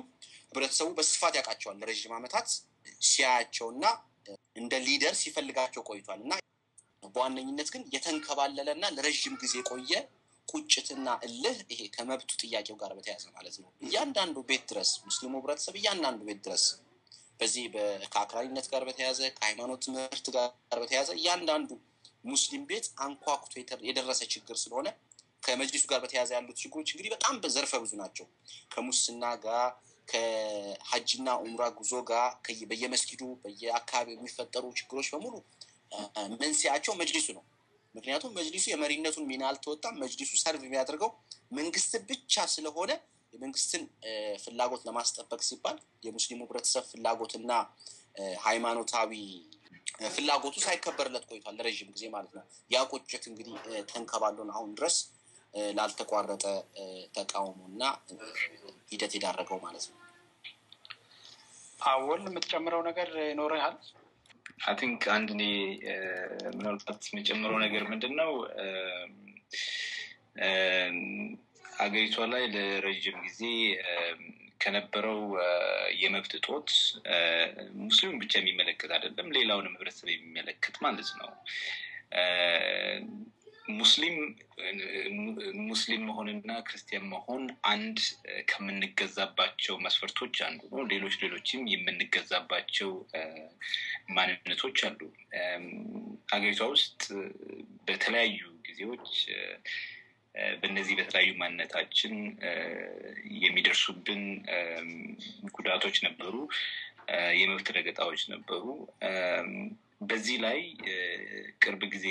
ህብረተሰቡ በስፋት ያውቃቸዋል ለረጅም ዓመታት ሲያያቸውና እንደ ሊደር ሲፈልጋቸው ቆይቷልና በዋነኝነት ግን የተንከባለለና ለረጅም ጊዜ ቆየ ቁጭትና እልህ ይሄ ከመብቱ ጥያቄው ጋር በተያያዘ ማለት ነው እያንዳንዱ ቤት ድረስ ሙስሊሙ ህብረተሰብ እያንዳንዱ ቤት ድረስ በዚህ ከአክራሪነት ጋር በተያያዘ ከሃይማኖት ትምህርት ጋር በተያያዘ እያንዳንዱ ሙስሊም ቤት አንኳኩቶ የደረሰ ችግር ስለሆነ ከመጅሊሱ ጋር በተያያዘ ያሉት ችግሮች እንግዲህ በጣም በዘርፈ ብዙ ናቸው። ከሙስና ጋር ከሐጅና ዑምራ ጉዞ ጋር በየመስጊዱ በየአካባቢው የሚፈጠሩ ችግሮች በሙሉ መንስኤያቸው መጅሊሱ ነው። ምክንያቱም መጅሊሱ የመሪነቱን ሚና አልተወጣም። መጅሊሱ ሰርቭ የሚያደርገው መንግስት ብቻ ስለሆነ የመንግስትን ፍላጎት ለማስጠበቅ ሲባል የሙስሊሙ ህብረተሰብ ፍላጎትና ሃይማኖታዊ ፍላጎቱ ሳይከበርለት ቆይቷል ለረጅም ጊዜ ማለት ነው። ያ ቁጭት እንግዲህ ተንከባሎን አሁን ድረስ ላልተቋረጠ ተቃውሞና ሂደት ይዳረገው ማለት ነው። አወል የምትጨምረው ነገር ይኖርሃል? I think አንድኔ ምናልባት የምጨምረው ነገር ምንድነው አገሪቷ ላይ ለረጅም ጊዜ ከነበረው የመብት ጦት ሙስሊም ብቻ የሚመለከት አይደለም ሌላውንም ህብረተሰብ የሚመለከት ማለት ነው። ሙስሊም መሆንና ክርስቲያን መሆን አንድ ከምንገዛባቸው መስፈርቶች አንዱ ነው። ሌሎችም የምንገዛባቸው ማንነቶች አሉ። አገሪቷ ውስጥ በተለያዩ ጊዜዎች በእነዚህ በተለያዩ ማንነታችን የሚደርሱብን ጉዳቶች ነበሩ፣ የመብት ረገጣዎች ነበሩ። በዚህ ላይ ቅርብ ጊዜ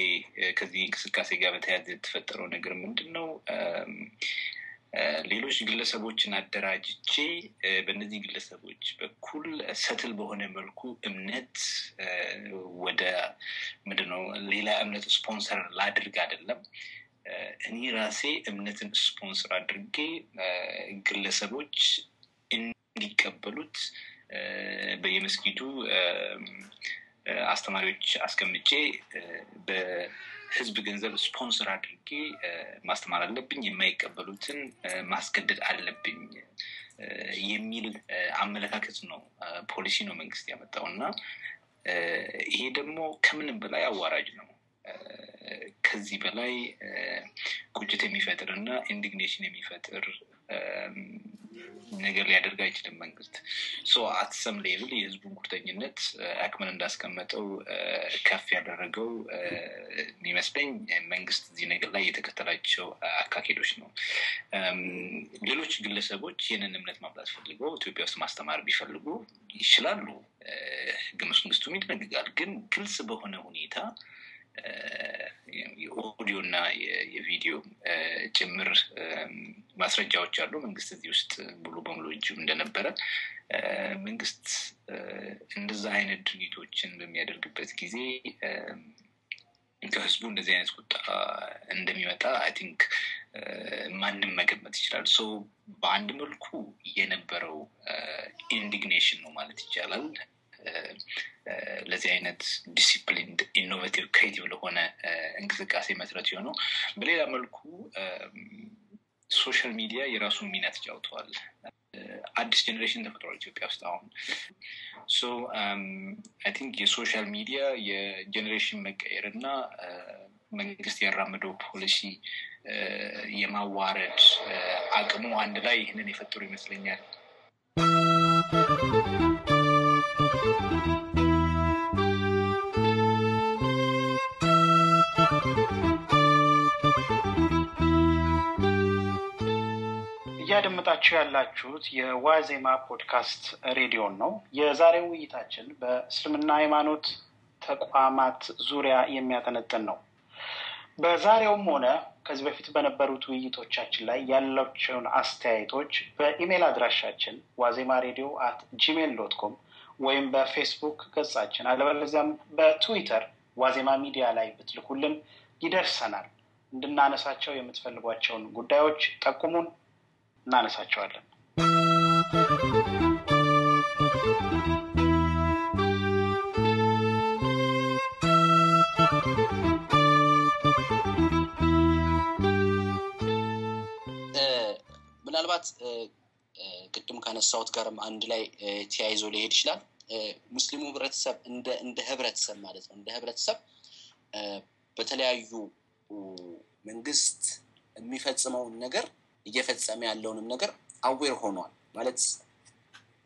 ከዚህ እንቅስቃሴ ጋር በተያያዘ የተፈጠረው ነገር ምንድነው? ሌሎች ግለሰቦችን አደራጅቼ በእነዚህ ግለሰቦች በኩል ሰትል በሆነ መልኩ እምነት ወደ ምንድነው ሌላ እምነት ስፖንሰር ላድርግ አይደለም፣ እኔ ራሴ እምነትን ስፖንሰር አድርጌ ግለሰቦች እንዲቀበሉት በየመስጊዱ አስተማሪዎች አስቀምጬ በህዝብ ገንዘብ ስፖንሰር አድርጌ ማስተማር አለብኝ፣ የማይቀበሉትን ማስገደድ አለብኝ የሚል አመለካከት ነው፣ ፖሊሲ ነው መንግስት ያመጣውና ይሄ ደግሞ ከምንም በላይ አዋራጅ ነው። ከዚህ በላይ ቁጭት የሚፈጥርና ኢንዲግኔሽን የሚፈጥር ነገር ሊያደርግ አይችልም መንግስት። አት ሰም ሌቭል የህዝቡን ቁርጠኝነት አክመን እንዳስቀመጠው ከፍ ያደረገው የሚመስለኝ መንግስት እዚህ ነገር ላይ የተከተላቸው አካሄዶች ነው። ሌሎች ግለሰቦች ይህንን እምነት ማብላት ፈልገው ኢትዮጵያ ውስጥ ማስተማር ቢፈልጉ ይችላሉ፣ ህገ መንግስቱም ይደነግጋል። ግን ግልጽ በሆነ ሁኔታ የኦዲዮ እና የቪዲዮ ጭምር ማስረጃዎች አሉ። መንግስት እዚህ ውስጥ ሙሉ በሙሉ እጁ እንደነበረ መንግስት እንደዛ አይነት ድርጊቶችን በሚያደርግበት ጊዜ ከህዝቡ እንደዚህ አይነት ቁጣ እንደሚመጣ አይ ቲንክ ማንም መገመት ይችላል። በአንድ መልኩ የነበረው ኢንዲግኔሽን ነው ማለት ይቻላል ለዚህ አይነት ዲሲፕሊንድ ኢኖቬቲቭ ክሬቲቭ ለሆነ እንቅስቃሴ መሰረት የሆነው። በሌላ መልኩ ሶሻል ሚዲያ የራሱን ሚና ተጫውቷል። አዲስ ጀነሬሽን ተፈጥሯል ኢትዮጵያ ውስጥ አሁን። አይ ቲንክ የሶሻል ሚዲያ የጀነሬሽን መቀየርና መንግስት ያራመደው ፖሊሲ የማዋረድ አቅሙ አንድ ላይ ይህንን የፈጠሩ ይመስለኛል። እያደመጣችሁ ያላችሁት የዋዜማ ፖድካስት ሬዲዮን ነው። የዛሬው ውይይታችን በእስልምና ሃይማኖት ተቋማት ዙሪያ የሚያጠነጥን ነው። በዛሬውም ሆነ ከዚህ በፊት በነበሩት ውይይቶቻችን ላይ ያላችሁን አስተያየቶች በኢሜል አድራሻችን wazema.radio@gmail.com ወይም በፌስቡክ ገጻችን አለበለዚያም በትዊተር ዋዜማ ሚዲያ ላይ ብትልኩልን ይደርሰናል። እንድናነሳቸው የምትፈልጓቸውን ጉዳዮች ጠቁሙን፣ እናነሳቸዋለን። ምናልባት ቅድም ካነሳሁት ጋርም አንድ ላይ ተያይዞ ሊሄድ ይችላል። ሙስሊሙ ህብረተሰብ እንደ ህብረተሰብ ማለት ነው እንደ ህብረተሰብ በተለያዩ መንግስት የሚፈጽመውን ነገር እየፈጸመ ያለውንም ነገር አዌር ሆኗል ማለት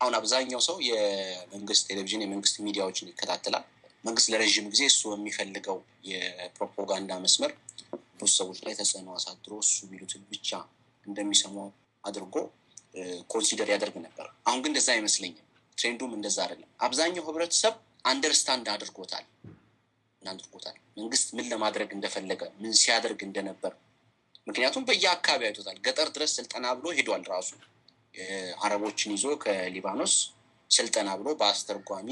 አሁን አብዛኛው ሰው የመንግስት ቴሌቪዥን የመንግስት ሚዲያዎችን ይከታተላል። መንግስት ለረጅም ጊዜ እሱ የሚፈልገው የፕሮፓጋንዳ መስመር ብዙ ሰዎች ላይ ተጽዕኖ አሳድሮ እሱ የሚሉትን ብቻ እንደሚሰሙ አድርጎ ኮንሲደር ያደርግ ነበር። አሁን ግን እንደዛ አይመስለኝም። ትሬንዱም እንደዛ አይደለም። አብዛኛው ህብረተሰብ አንደርስታንድ አድርጎታል መንግስት ምን ለማድረግ እንደፈለገ ምን ሲያደርግ እንደነበር። ምክንያቱም በየአካባቢው አይቶታል። ገጠር ድረስ ስልጠና ብሎ ሄዷል። ራሱ አረቦችን ይዞ ከሊባኖስ ስልጠና ብሎ በአስተርጓሚ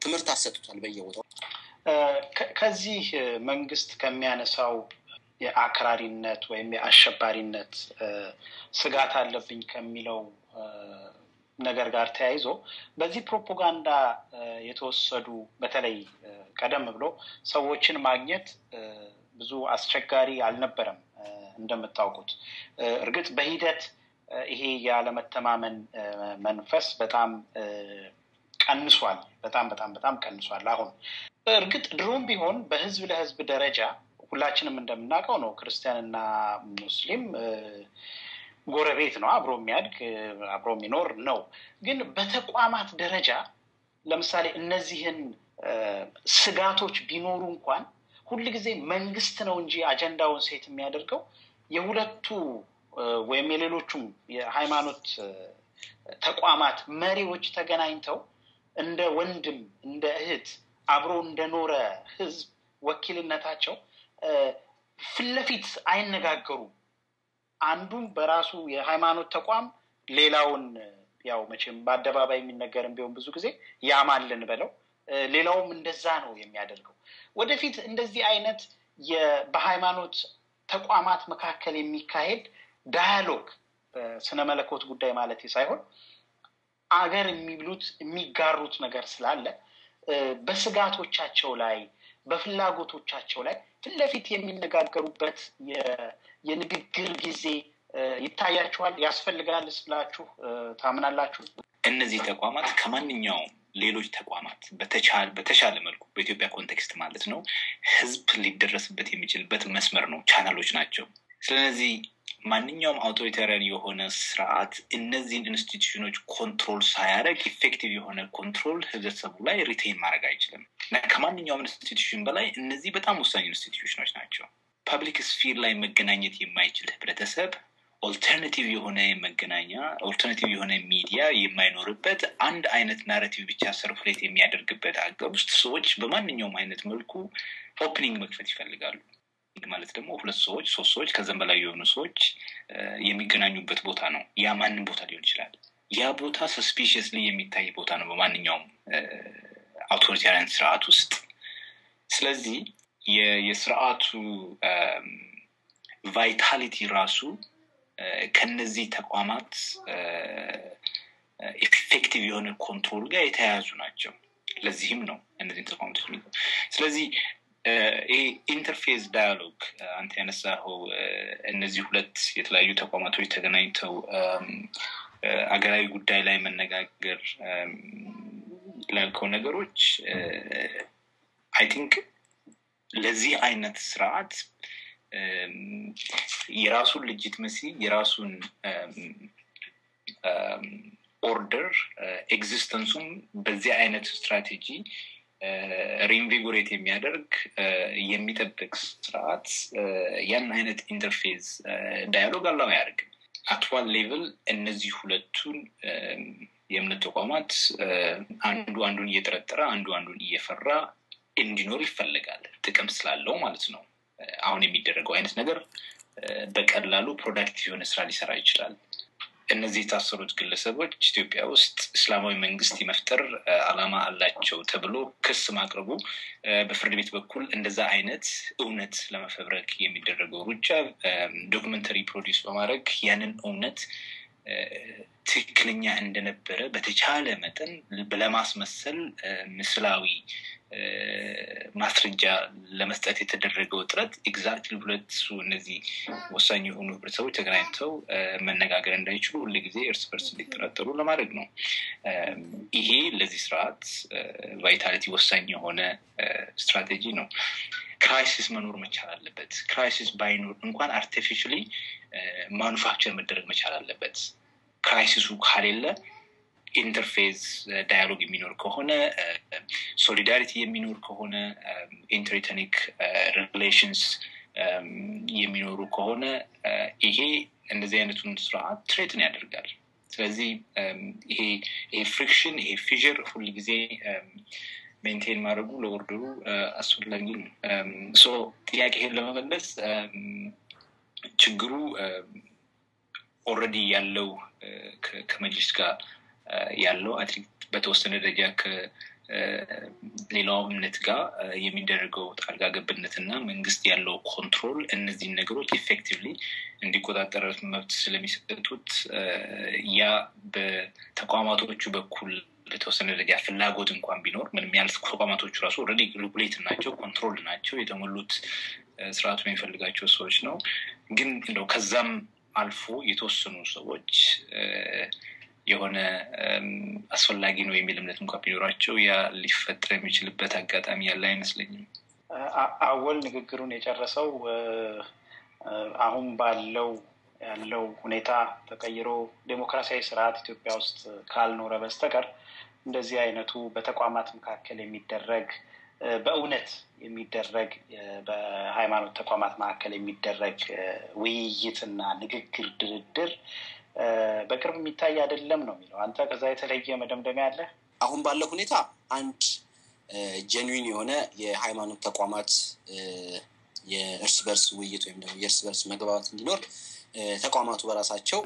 ትምህርት አሰጥቷል በየቦታው። ከዚህ መንግስት ከሚያነሳው የአክራሪነት ወይም የአሸባሪነት ስጋት አለብኝ ከሚለው ነገር ጋር ተያይዞ በዚህ ፕሮፓጋንዳ የተወሰዱ በተለይ ቀደም ብሎ ሰዎችን ማግኘት ብዙ አስቸጋሪ አልነበረም። እንደምታውቁት እርግጥ በሂደት ይሄ ያለመተማመን መንፈስ በጣም ቀንሷል። በጣም ቀንሷል። አሁን እርግጥ ድሮም ቢሆን በህዝብ ለህዝብ ደረጃ ሁላችንም እንደምናውቀው ነው ክርስቲያንና ሙስሊም ጎረቤት ነው፣ አብሮ የሚያድግ አብሮ የሚኖር ነው። ግን በተቋማት ደረጃ ለምሳሌ እነዚህን ስጋቶች ቢኖሩ እንኳን ሁልጊዜ መንግስት ነው እንጂ አጀንዳውን ሴት የሚያደርገው የሁለቱ ወይም የሌሎቹም የሃይማኖት ተቋማት መሪዎች ተገናኝተው እንደ ወንድም እንደ እህት አብሮ እንደኖረ ህዝብ ወኪልነታቸው ፍለፊት አይነጋገሩም። አንዱም በራሱ የሃይማኖት ተቋም ሌላውን ያው መቼም በአደባባይ የሚነገርም ቢሆን ብዙ ጊዜ ያማልን በለው ሌላውም እንደዛ ነው የሚያደርገው። ወደፊት እንደዚህ አይነት በሃይማኖት ተቋማት መካከል የሚካሄድ ዳያሎግ በስነ መለኮት ጉዳይ ማለት ሳይሆን አገር የሚብሉት የሚጋሩት ነገር ስላለ በስጋቶቻቸው ላይ በፍላጎቶቻቸው ላይ ፍለፊት የሚነጋገሩበት የንግግር ጊዜ ይታያችኋል። ያስፈልጋል ስላችሁ ታምናላችሁ? እነዚህ ተቋማት ከማንኛውም ሌሎች ተቋማት በተሻለ መልኩ በኢትዮጵያ ኮንቴክስት ማለት ነው ህዝብ ሊደረስበት የሚችልበት መስመር ነው፣ ቻናሎች ናቸው። ስለዚህ ማንኛውም አውቶሪታሪያን የሆነ ስርዓት እነዚህን ኢንስቲትዩሽኖች ኮንትሮል ሳያደርግ ኢፌክቲቭ የሆነ ኮንትሮል ህብረተሰቡ ላይ ሪቴን ማድረግ አይችልም። እና ከማንኛውም ኢንስቲትዩሽን በላይ እነዚህ በጣም ወሳኝ ኢንስቲትዩሽኖች ናቸው። ፐብሊክ ስፊር ላይ መገናኘት የማይችል ህብረተሰብ ኦልተርናቲቭ የሆነ መገናኛ ኦልተርናቲቭ የሆነ ሚዲያ የማይኖርበት አንድ አይነት ናሬቲቭ ብቻ ሰርኩሌት የሚያደርግበት ሀገር ውስጥ ሰዎች በማንኛውም አይነት መልኩ ኦፕኒንግ መክፈት ይፈልጋሉ። ማለት ደግሞ ሁለት ሰዎች ሶስት ሰዎች ከዛም በላይ የሆኑ ሰዎች የሚገናኙበት ቦታ ነው። ያ ማንንም ቦታ ሊሆን ይችላል። ያ ቦታ ሰስፒሺየስሊ የሚታይ ቦታ ነው በማንኛውም አውቶሪታሪያን ስርዓት ውስጥ። ስለዚህ የስርዓቱ ቫይታሊቲ ራሱ ከነዚህ ተቋማት ኢፌክቲቭ የሆነ ኮንትሮል ጋር የተያያዙ ናቸው። ለዚህም ነው እነዚህ ተቋማቶች የሚለው። ስለዚህ ኢንተርፌስ ዳያሎግ አንተ ያነሳኸው እነዚህ ሁለት የተለያዩ ተቋማቶች ተገናኝተው አገራዊ ጉዳይ ላይ መነጋገር ላልከው ነገሮች አይ ቲንክ ለዚህ አይነት ስርዓት የራሱን ሌጂቲመሲ የራሱን ኦርደር ኤግዚስተንሱም በዚህ አይነት ስትራቴጂ ሪኢንቪጎሬት የሚያደርግ የሚጠብቅ ስርዓት ያን አይነት ኢንተርፌስ ዳያሎግ አለው ያደርግ። አክቹዋል ሌቭል እነዚህ ሁለቱን የእምነት ተቋማት አንዱ አንዱን እየተረጠረ አንዱ አንዱን እየፈራ እንዲኖር ይፈልጋል፣ ጥቅም ስላለው ማለት ነው። አሁን የሚደረገው አይነት ነገር በቀላሉ ፕሮዳክቲቭ የሆነ ስራ ሊሰራ ይችላል። እነዚህ የታሰሩት ግለሰቦች ኢትዮጵያ ውስጥ እስላማዊ መንግስት የመፍጠር አላማ አላቸው ተብሎ ክስ ማቅረቡ በፍርድ ቤት በኩል እንደዛ አይነት እውነት ለመፈብረክ የሚደረገው ሩጫ ዶክመንተሪ ፕሮዲውስ በማድረግ ያንን እውነት ትክክለኛ እንደነበረ በተቻለ መጠን ለማስመሰል ምስላዊ ማስረጃ ለመስጠት የተደረገው ጥረት ኤግዛክትሊ ሁለት እነዚህ ወሳኝ የሆኑ ህብረተሰቦች ተገናኝተው መነጋገር እንዳይችሉ ሁልጊዜ እርስ በርስ እንዲጠራጠሩ ለማድረግ ነው። ይሄ ለዚህ ስርዓት ቫይታሊቲ ወሳኝ የሆነ ስትራቴጂ ነው። ክራይሲስ መኖር መቻል አለበት። ክራይሲስ ባይኖር እንኳን አርቲፊሻሊ ማኑፋክቸር መደረግ መቻል አለበት። ክራይሲሱ ካሌለ ኢንተርፌስ ዳያሎግ የሚኖር ከሆነ ሶሊዳሪቲ የሚኖር ከሆነ ኢንተርኢትኒክ ሪሌሽንስ የሚኖሩ ከሆነ ይሄ እንደዚህ አይነቱን ስርዓት ትሬትን ያደርጋል። ስለዚህ ይሄ ፍሪክሽን ይሄ ፊዥር ሁሉ ጊዜ ሜንቴን ማድረጉ ለኦርደሩ አስፈላጊ ነው። ሶ ጥያቄህን ለመመለስ ችግሩ ኦልሬዲ ያለው ከመጅሊስ ጋር ያለው አትሊስት በተወሰነ ደረጃ ከሌላው እምነት ጋር የሚደረገው ጣልቃ ገብነትና መንግስት ያለው ኮንትሮል እነዚህን ነገሮች ኢፌክቲቭሊ እንዲቆጣጠር መብት ስለሚሰጡት ያ በተቋማቶቹ በኩል በተወሰነ ደረጃ ፍላጎት እንኳን ቢኖር ምንም ያህል ተቋማቶቹ ራሱ ኦልሬዲ ሬጉሌት ናቸው፣ ኮንትሮል ናቸው፣ የተሞሉት ስርዓቱን የሚፈልጋቸው ሰዎች ነው። ግን እንደው ከዛም አልፎ የተወሰኑ ሰዎች የሆነ አስፈላጊ ነው የሚል እምነት እንኳን ቢኖራቸው ያ ሊፈጠር የሚችልበት አጋጣሚ ያለ አይመስለኝም። አወል ንግግሩን የጨረሰው አሁን ያለው ሁኔታ ተቀይሮ ዴሞክራሲያዊ ስርዓት ኢትዮጵያ ውስጥ ካልኖረ በስተቀር እንደዚህ አይነቱ በተቋማት መካከል የሚደረግ በእውነት የሚደረግ በሃይማኖት ተቋማት መካከል የሚደረግ ውይይትና ንግግር ድርድር በቅርብ የሚታይ አይደለም ነው የሚለው። አንተ ከዛ የተለየ መደምደሚያ አለ? አሁን ባለው ሁኔታ አንድ ጄኑዊን የሆነ የሃይማኖት ተቋማት የእርስ በርስ ውይይት ወይም ደግሞ የእርስ በርስ መግባባት እንዲኖር ተቋማቱ በራሳቸው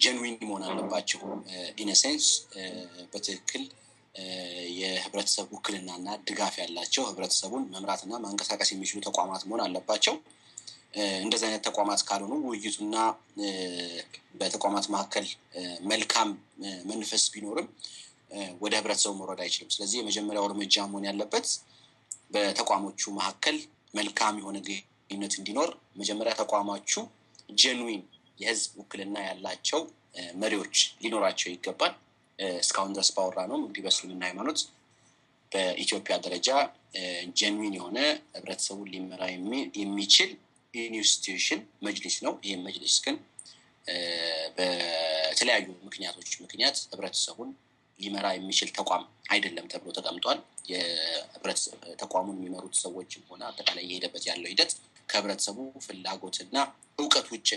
ጄኑዊን መሆን አለባቸው። ኢን ኤ ሴንስ በትክክል የህብረተሰብ ውክልናና ድጋፍ ያላቸው ህብረተሰቡን መምራትና ማንቀሳቀስ የሚችሉ ተቋማት መሆን አለባቸው። እንደዚህ አይነት ተቋማት ካልሆኑ ውይይቱና በተቋማት መካከል መልካም መንፈስ ቢኖርም ወደ ህብረተሰቡ መውረድ አይችልም። ስለዚህ የመጀመሪያው እርምጃ መሆን ያለበት በተቋሞቹ መካከል መልካም የሆነ ግንኙነት እንዲኖር መጀመሪያ ተቋማቹ ጄኑዊን የህዝብ ውክልና ያላቸው መሪዎች ሊኖራቸው ይገባል። እስካሁን ድረስ ባወራ ነው እንግዲህ በእስልምና ሃይማኖት በኢትዮጵያ ደረጃ ጄኑዊን የሆነ ህብረተሰቡን ሊመራ የሚችል ኢንስቲትዩሽን መጅሊስ ነው። ይህ መጅሊስ ግን በተለያዩ ምክንያት ህብረተሰቡን ሊመራ የሚችል ተቋም አይደለም ተብሎ ተቀምጧል። የህብረተሰብ ተቋሙን የሚመሩት ሰዎችም ሆነ አጠቃላይ የሄደበት ያለው ሂደት ከህብረተሰቡ ፍላጎትና ዕውቀት ውጭ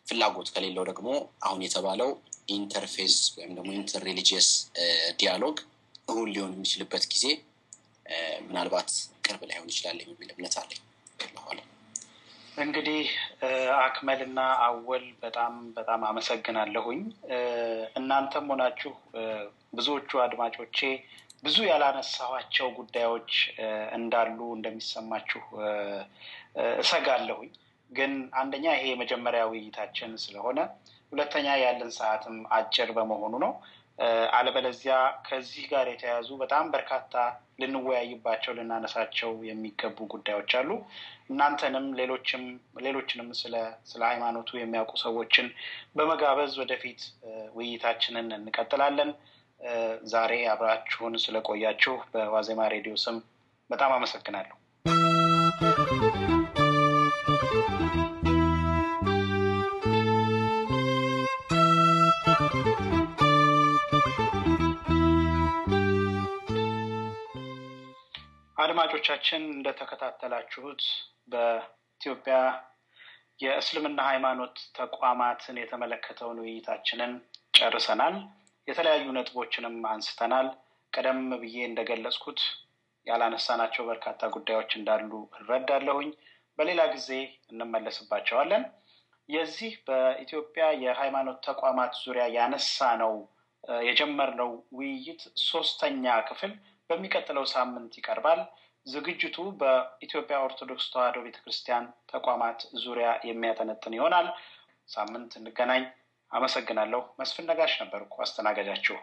ፍላጎት ከሌለው ደግሞ አሁን የተባለው ኢንተርፌስ ወይም ደግሞ ኢንተር ሪሊጂየስ ዲያሎግ እውን ሊሆን የሚችልበት ጊዜ ምናልባት ቅርብ ላይሆን ይችላል የሚል እምነት አለኝ። እንግዲህ አክመልና አወል በጣም አመሰግናለሁኝ። እናንተም ሆናችሁ ብዙዎቹ አድማጮቼ ብዙ ያላነሳኋቸው ጉዳዮች እንዳሉ እንደሚሰማችሁ እሰጋለሁኝ። ግን አንደኛ ይሄ የመጀመሪያ ውይይታችን ስለሆነ፣ ሁለተኛ ያለን ሰዓትም አጭር በመሆኑ ነው። አለበለዚያ ከዚህ ጋር የተያዙ በጣም በርካታ ልንወያይባቸው ልናነሳቸው የሚገቡ ጉዳዮች አሉ። እናንተንም ሌሎችንም ስለ ሃይማኖቱ የሚያውቁ ሰዎችን በመጋበዝ ወደፊት ውይይታችንን እንቀጥላለን። ዛሬ አብራችሁን ስለቆያችሁ በዋዜማ ሬዲዮ ስም በጣም አመሰግናለሁ። አድማጮቻችን እንደተከታተላችሁት በኢትዮጵያ የእስልምና ሃይማኖት ተቋማትን የተመለከተውን ውይይታችንን ጨርሰናል። የተለያዩ ነጥቦችንም አንስተናል። ቀደም ብዬ እንደገለጽኩት ያላነሳናቸው በርካታ ጉዳዮች እንዳሉ እረዳለሁኝ። በሌላ ጊዜ እንመለስባቸዋለን። የዚህ በኢትዮጵያ የሃይማኖት ተቋማት ዙሪያ ያነሳነው የጀመርነው ውይይት 3ኛ ክፍል በሚቀጥለው ሳምንት ይቀርባል። ዝግጅቱ በኢትዮጵያ ኦርቶዶክስ ተዋሕዶ ቤተክርስቲያን ተቋማት ዙሪያ የሚያጠነጥን ይሆናል። ሳምንት እንገናኝ። አመሰግናለሁ። መስፍን ነጋሽ ነበርኩ አስተናጋጃችሁ።